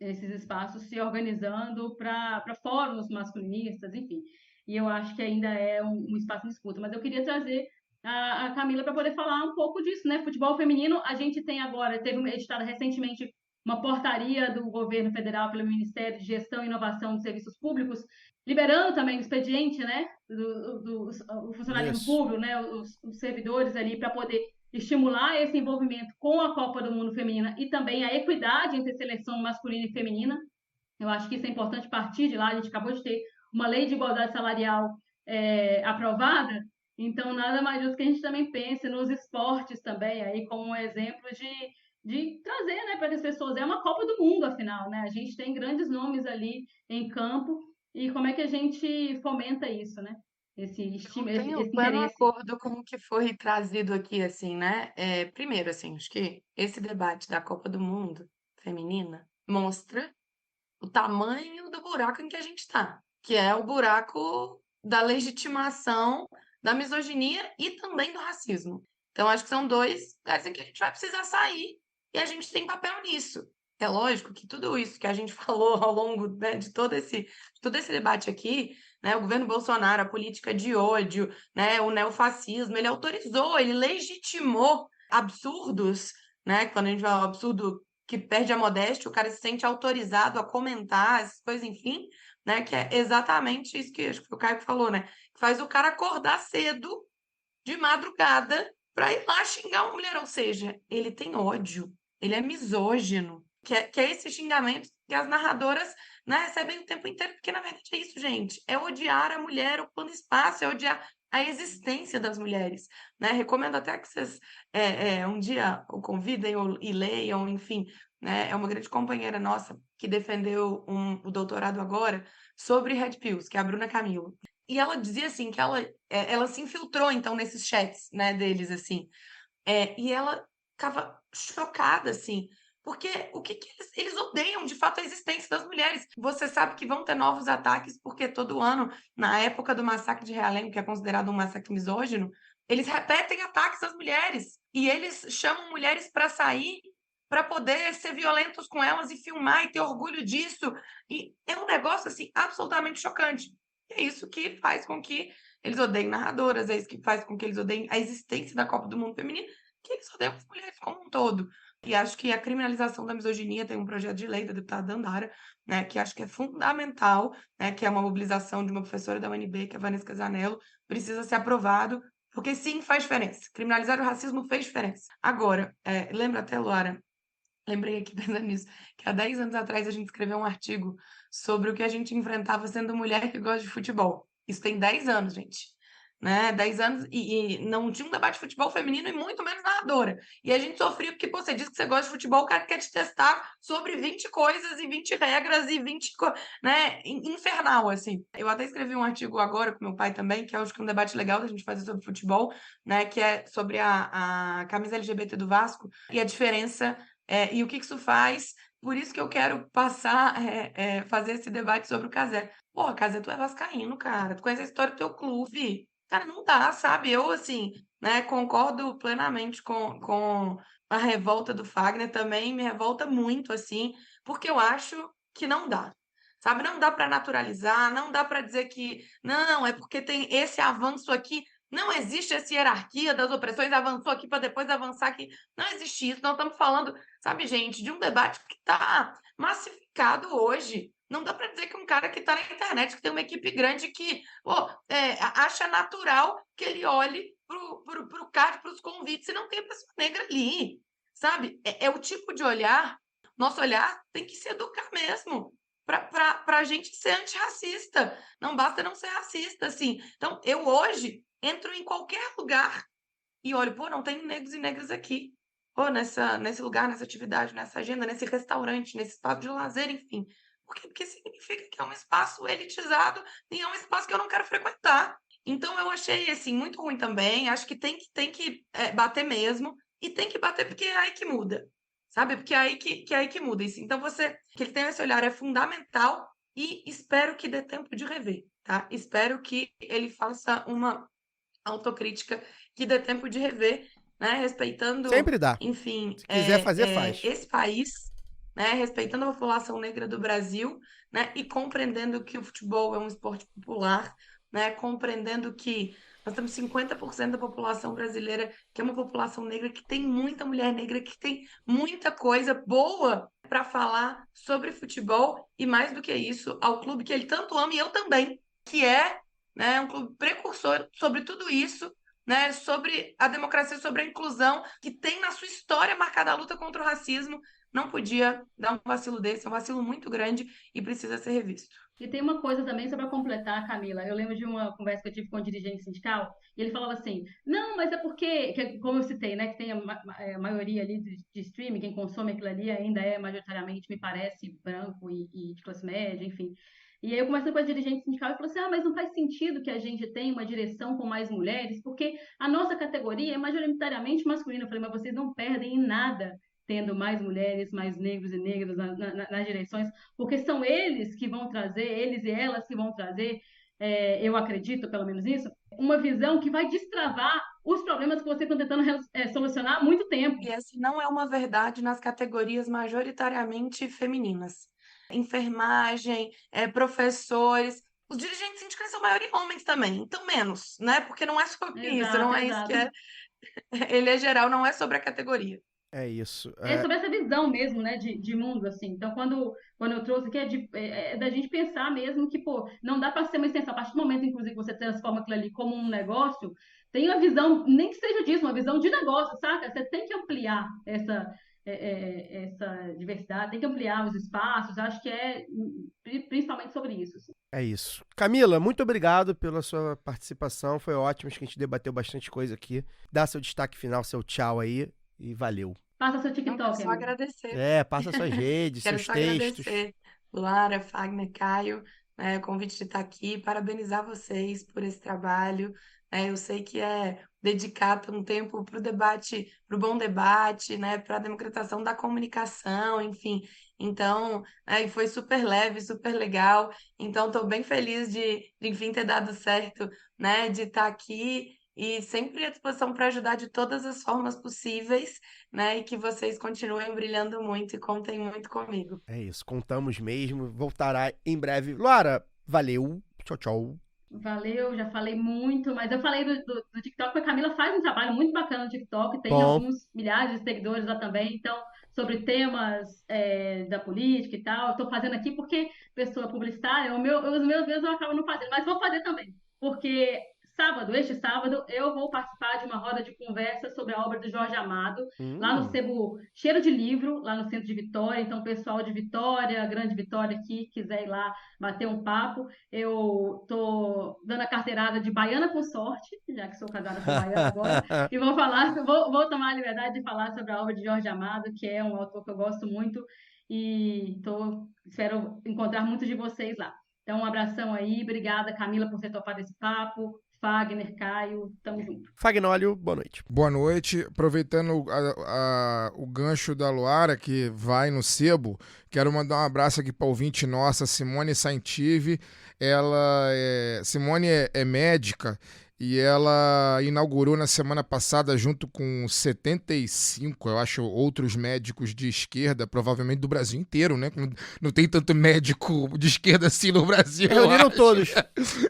esses espaços se organizando para fóruns masculinistas, enfim. E eu acho que ainda é um espaço em disputa. Mas eu queria trazer a Camila para poder falar um pouco disso, né? Futebol feminino, a gente tem agora, teve editada recentemente uma portaria do governo federal pelo Ministério de Gestão e Inovação de Serviços Públicos, liberando também o expediente, né, do funcionalismo público, né, os servidores ali, para poder estimular esse envolvimento com a Copa do Mundo Feminina e também a equidade entre seleção masculina e feminina. Eu acho que isso é importante partir de lá. A gente acabou de ter uma lei de igualdade salarial aprovada, então nada mais justo que a gente também pense nos esportes também, aí como um exemplo de trazer, né, para as pessoas. É uma Copa do Mundo, afinal, né? A gente tem grandes nomes ali em campo, e como é que a gente fomenta isso, né? Eu tenho Esse pleno interesse. acordo com o que foi trazido aqui, assim, né? Primeiro, assim, acho que esse debate da Copa do Mundo feminina mostra o tamanho do buraco em que a gente está, que é o buraco da legitimação da misoginia e também do racismo. Então, acho que são dois lugares em que a gente vai precisar sair e a gente tem papel nisso. É lógico que tudo isso que a gente falou ao longo, né, de todo esse debate aqui, né, o governo Bolsonaro, a política de ódio, né, o neofascismo, ele autorizou, ele legitimou absurdos, né, quando a gente fala absurdo que perde a modéstia, o cara se sente autorizado a comentar essas coisas, enfim, né, que é exatamente isso que acho que foi o Caio que falou, né, que faz o cara acordar cedo, de madrugada, para ir lá xingar uma mulher, ou seja, ele tem ódio, ele é misógino, que é esse xingamento que as narradoras, né, recebem o tempo inteiro, porque na verdade é isso, gente, é odiar a mulher ocupando espaço, é odiar a existência das mulheres, né? Recomendo até que vocês um dia o convidem e leiam, enfim, né? É uma grande companheira nossa que defendeu o doutorado agora sobre Red Pills, que é a Bruna Camilo. E ela dizia assim que ela se infiltrou então nesses chats, né, deles assim, e ela ficava chocada assim, porque o que eles odeiam de fato a existência das mulheres. Você sabe que vão ter novos ataques, porque todo ano, na época do massacre de Realengo, que é considerado um massacre misógino, eles repetem ataques às mulheres e eles chamam mulheres para sair para poder ser violentos com elas e filmar e ter orgulho disso. E é um negócio assim absolutamente chocante. É isso que faz com que eles odeiem narradoras, é isso que faz com que eles odeiem a existência da Copa do Mundo Feminino, que eles odeiam as mulheres como um todo. E acho que a criminalização da misoginia tem um projeto de lei da deputada Dandara, né, que acho que é fundamental, né, que é uma mobilização de uma professora da UNB, que é a Vanessa Casanello, precisa ser aprovado, porque sim, faz diferença. Criminalizar o racismo fez diferença. Agora, lembra até, Luara, lembrei aqui pensando nisso, que há 10 anos atrás a gente escreveu um artigo sobre o que a gente enfrentava sendo mulher que gosta de futebol. Isso tem 10 anos, gente. Né? 10 anos e não tinha um debate de futebol feminino e muito menos narradora. E a gente sofria porque pô, você diz que você gosta de futebol, o cara quer te testar sobre 20 coisas e 20 regras e 20 né? Infernal, assim. Eu até escrevi um artigo agora com meu pai também, que eu acho que é um debate legal da gente fazer sobre futebol, né? Que é sobre a camisa LGBT do Vasco e a diferença e o que isso faz. Por isso que eu quero passar, fazer esse debate sobre o Cazé. Pô, Cazé, tu é vascaíno, cara. Tu conhece a história do teu clube. Cara, não dá, sabe? Eu, assim, né, concordo plenamente com a revolta do Fagner. Também me revolta muito, assim, porque eu acho que não dá. Sabe? Não dá para naturalizar, não dá para dizer que não, é porque tem esse avanço aqui. Não existe essa hierarquia das opressões, avançou aqui para depois avançar aqui. Não existe isso. Nós estamos falando, sabe, gente, de um debate que está massificado hoje. Não dá para dizer que um cara que está na internet, que tem uma equipe grande, que acha natural que ele olhe pro card, para os convites, e não tem pessoa negra ali, sabe? É o tipo de olhar, nosso olhar tem que se educar mesmo, para a gente ser antirracista. Não basta não ser racista, assim. Então, eu hoje entro em qualquer lugar e olho, pô, não tem negros e negras aqui. Pô, nesse lugar, nessa atividade, nessa agenda, nesse restaurante, nesse espaço de lazer, enfim. Por quê? Porque significa que é um espaço elitizado e é um espaço que eu não quero frequentar. Então eu achei, assim, muito ruim também, acho que tem que bater mesmo, e tem que bater porque é aí que muda, sabe, porque é aí que muda isso. Então que ele tenha esse olhar é fundamental e espero que dê tempo de rever, tá. Espero que ele faça uma autocrítica, que dê tempo de rever, né, respeitando, Sempre dá. enfim, Se quiser fazer, faz. esse país, né, respeitando a população negra do Brasil, né, e compreendendo que o futebol é um esporte popular, né, compreendendo que nós temos 50% da população brasileira que é uma população negra, que tem muita mulher negra, que tem muita coisa boa para falar sobre futebol, e mais do que isso, ao clube que ele tanto ama, e eu também, que é, né, um clube precursor sobre tudo isso, né, sobre a democracia, sobre a inclusão, que tem na sua história marcada a luta contra o racismo. Não podia dar um vacilo desse, é um vacilo muito grande e precisa ser revisto. E tem uma coisa também sobre completar, Camila. Eu lembro de uma conversa que eu tive com um dirigente sindical, e ele falava assim: não, mas é porque, como eu citei, né, que tem a maioria ali de streaming, quem consome aquilo ali ainda é majoritariamente, me parece, branco e de classe média, enfim. E aí eu conversei com a dirigente sindical e falou assim: mas não faz sentido que a gente tenha uma direção com mais mulheres, porque a nossa categoria é majoritariamente masculina. Eu falei: mas vocês não perdem em nada tendo mais mulheres, mais negros e negras nas direções, porque são eles que vão trazer, eles e elas que vão trazer, eu acredito, pelo menos isso, uma visão que vai destravar os problemas que vocês estão tentando solucionar há muito tempo. E essa não é uma verdade nas categorias majoritariamente femininas. Enfermagem, professores, os dirigentes sindicais são maioria homens também, então menos, né? Porque não é sobre isso, não é isso que é. Ele é geral, não é sobre a categoria. É isso. É sobre essa visão mesmo, né, de mundo, assim. Então, quando eu trouxe aqui, é da gente pensar mesmo que, pô, não dá para ser uma extensão. A partir do momento, inclusive, que você transforma aquilo ali como um negócio, tem uma visão, nem que seja disso, uma visão de negócio, saca? Você tem que ampliar essa diversidade, tem que ampliar os espaços. Acho que é principalmente sobre isso. Assim. É isso. Camila, muito obrigado pela sua participação. Foi ótimo, acho que a gente debateu bastante coisa aqui. Dá seu destaque final, seu tchau aí e valeu. Passa seu TikTok, Quero só agradecer. Passa suas redes, Quero seus só textos. agradecer, Lara, Fagner, Caio, né, o convite de estar aqui, parabenizar vocês por esse trabalho. Eu sei que é dedicar um tempo para o debate, para o bom debate, né, para a democratização da comunicação, enfim. Então, e foi super leve, super legal. Então, estou bem feliz enfim, ter dado certo, né, de estar aqui. E sempre à disposição para ajudar de todas as formas possíveis, né? E que vocês continuem brilhando muito e contem muito comigo. É isso, contamos mesmo. Voltará em breve. Luara, valeu. Tchau, tchau. Valeu, já falei muito, mas eu falei do TikTok, porque a Camila faz um trabalho muito bacana no TikTok, tem Bom. alguns milhares de seguidores lá também, então, sobre temas da política e tal, eu tô fazendo aqui porque pessoa publicitária, os meus eu acabo não fazendo, mas vou fazer também, porque este sábado, eu vou participar de uma roda de conversa sobre a obra do Jorge Amado, lá no Sebo Cheiro de Livro, lá no centro de Vitória. Então, pessoal de Vitória, Grande Vitória aqui, quiser ir lá bater um papo, eu tô dando a carteirada de baiana com sorte, já que sou casada com baiana agora, e vou tomar a liberdade de falar sobre a obra de Jorge Amado, que é um autor que eu gosto muito, e espero encontrar muitos de vocês lá. Então, um abração aí, obrigada, Camila, por ter topado esse papo. Fagner, Caio, tamo junto. Fagnólio, boa noite. Boa noite. Aproveitando o gancho da Luara, que vai no Sebo, quero mandar um abraço aqui para ouvinte nossa, Simone Saintive. Simone é médica e ela inaugurou na semana passada, junto com 75, eu acho, outros médicos de esquerda, provavelmente do Brasil inteiro, né? Não tem tanto médico de esquerda assim no Brasil. Reuniram todos.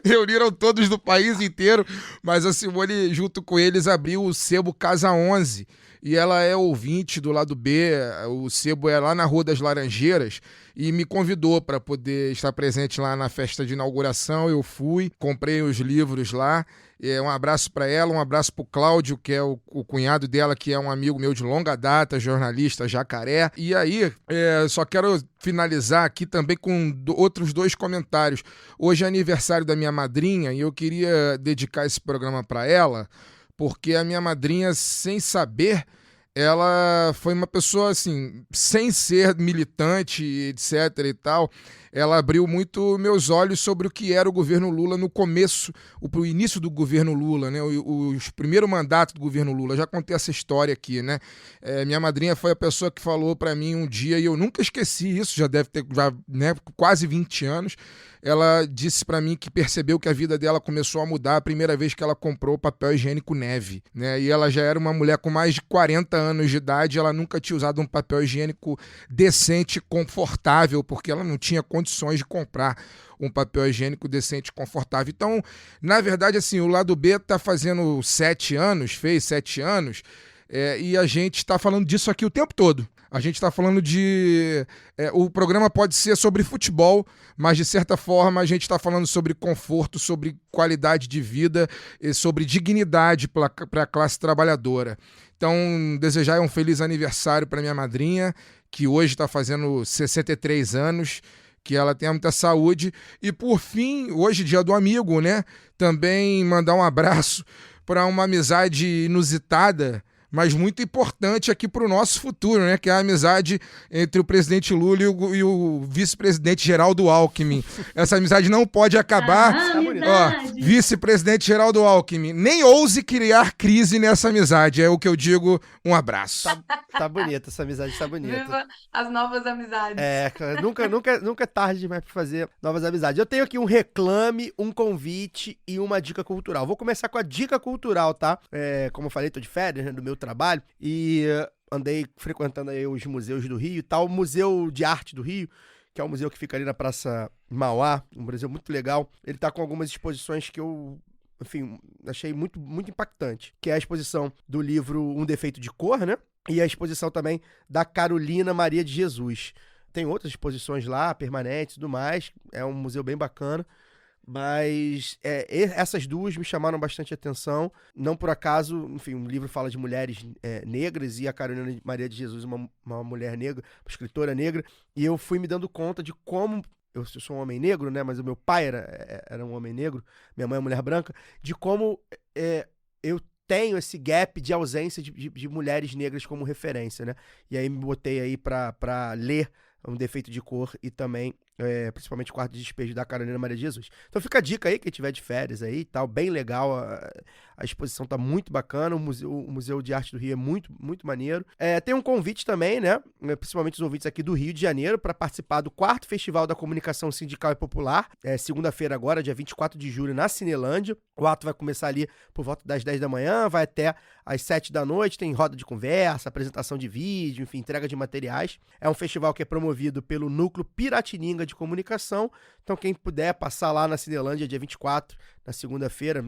Reuniram todos do país inteiro, mas a Simone, junto com eles, abriu o Sebo Casa 11. E ela é ouvinte do lado B, o Sebo é lá na Rua das Laranjeiras, e me convidou para poder estar presente lá na festa de inauguração. Eu fui, comprei os livros lá. Um abraço para ela, um abraço para o Cláudio, que é o cunhado dela, que é um amigo meu de longa data, jornalista, jacaré. E aí, só quero finalizar aqui também com outros 2 comentários. Hoje é aniversário da minha madrinha e eu queria dedicar esse programa para ela, porque a minha madrinha, sem saber, ela foi uma pessoa, assim, sem ser militante, etc e tal, ela abriu muito meus olhos sobre o que era o governo Lula no começo, o início do governo Lula, né? O primeiro mandato do governo Lula. Eu já contei essa história aqui, né? Minha madrinha foi a pessoa que falou para mim um dia, e eu nunca esqueci isso, já deve ter né, quase 20 anos. Ela disse para mim que percebeu que a vida dela começou a mudar a primeira vez que ela comprou papel higiênico Neve, né? E ela já era uma mulher com mais de 40 anos de idade, ela nunca tinha usado um papel higiênico decente, confortável, porque ela não tinha condições de comprar um papel higiênico decente e confortável. Então, na verdade, assim, o Lado B tá fazendo 7 anos, fez 7 anos, e a gente está falando disso aqui o tempo todo. A gente está falando de... o programa pode ser sobre futebol, mas de certa forma a gente está falando sobre conforto, sobre qualidade de vida e sobre dignidade para a classe trabalhadora. Então, desejar um feliz aniversário para minha madrinha, que hoje está fazendo 63 anos, que ela tenha muita saúde. E por fim, hoje dia do amigo, né? Também mandar um abraço para uma amizade inusitada, mas muito importante aqui para o nosso futuro, né? Que é a amizade entre o presidente Lula e o vice-presidente Geraldo Alckmin. Essa amizade não pode acabar. Vice-presidente Geraldo Alckmin, nem ouse criar crise nessa amizade. É o que eu digo, um abraço. Tá bonita, essa amizade tá bonita. Viva as novas amizades. Cara, nunca é tarde demais pra fazer novas amizades. Eu tenho aqui um reclame, um convite e uma dica cultural. Vou começar com a dica cultural, tá? Como eu falei, tô de férias, né, do meu trabalho, e andei frequentando aí os museus do Rio e tal. O Museu de Arte do Rio, que é um museu que fica ali na Praça Mauá, um museu muito legal. Ele tá com algumas exposições que eu, enfim, achei muito, muito impactante, que é a exposição do livro Um Defeito de Cor, né? E a exposição também da Carolina Maria de Jesus. Tem outras exposições lá, permanentes e tudo mais. É um museu bem bacana. Mas essas duas me chamaram bastante atenção. Não por acaso, enfim, o livro fala de mulheres negras, e a Carolina Maria de Jesus, uma mulher negra, uma escritora negra. E eu fui me dando conta de como... Eu sou um homem negro, né? Mas o meu pai era um homem negro, minha mãe é uma mulher branca. De como eu tenho esse gap de ausência de mulheres negras como referência, né? E aí me botei aí pra ler Um Defeito de Cor e também, principalmente, o Quarto de Despejo da Carolina Maria de Jesus. Então fica a dica aí, quem tiver de férias aí e tal, bem legal, a exposição tá muito bacana, o Museu de Arte do Rio é muito, muito maneiro. Tem um convite também, né, principalmente os ouvintes aqui do Rio de Janeiro, para participar do 4º Festival da Comunicação Sindical e Popular, segunda-feira agora, dia 24 de julho, na Cinelândia. O ato vai começar ali por volta das 10 da manhã, vai até às 7 da noite, tem roda de conversa, apresentação de vídeo, enfim, entrega de materiais. É um festival que é promovido pelo Núcleo Piratininga de Comunicação. Então quem puder passar lá na Cinelândia dia 24, na segunda-feira,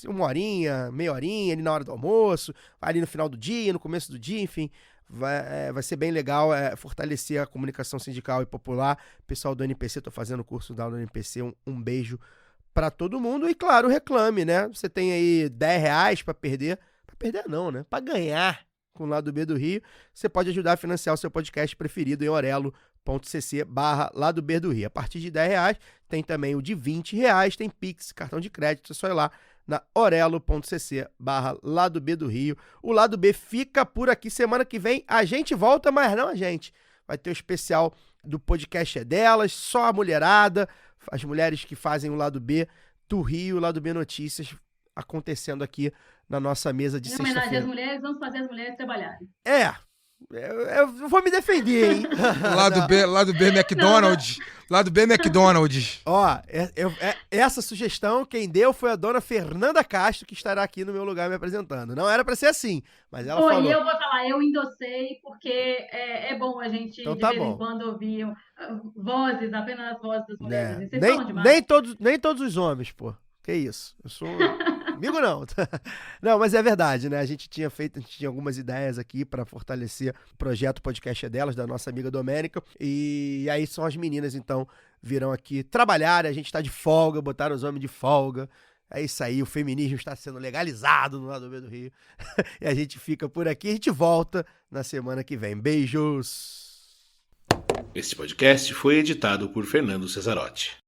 uma horinha, meia horinha, ali na hora do almoço, ali no final do dia, no começo do dia, enfim, vai ser bem legal fortalecer a comunicação sindical e popular. Pessoal do NPC, tô fazendo o curso da NPC, um beijo para todo mundo. E claro, reclame, né? Você tem aí R$10 para perder não, né? Para ganhar com o Lado B do Rio, você pode ajudar a financiar o seu podcast preferido em orelo.cc/Lado B do Rio. A partir de R$10, tem também o de R$20, tem Pix, cartão de crédito, é só ir lá na orelo.cc/Lado B do Rio. O Lado B fica por aqui. Semana que vem a gente volta, mas não a gente. Vai ter o especial do podcast delas, só a mulherada, as mulheres que fazem o Lado B do Rio, o Lado B Notícias, acontecendo aqui na nossa mesa de sexta-feira. Em homenagem às mulheres, vamos fazer as mulheres trabalharem. Eu vou me defender, hein? Lado B McDonald's. Lado B McDonald's. Ó, essa sugestão quem deu foi a dona Fernanda Castro, que estará aqui no meu lugar me apresentando. Não era pra ser assim, mas ela falou. Eu vou falar, eu endossei, porque é bom a gente, então, de tá vez bom. em quando, ouvir apenas as vozes das mulheres. Né? Vocês falam demais. Nem todos os homens, pô. Que isso? Eu sou... Amigo não. Não, mas é verdade, né? A gente tinha algumas ideias aqui para fortalecer o projeto Podcast Delas, da nossa amiga Domênica. E aí são as meninas, então, virão aqui trabalhar. A gente tá de folga, botaram os homens de folga. É isso aí, o feminismo está sendo legalizado no Lado B do Rio. E a gente fica por aqui. A gente volta na semana que vem. Beijos! Este podcast foi editado por Fernando Cesarotti.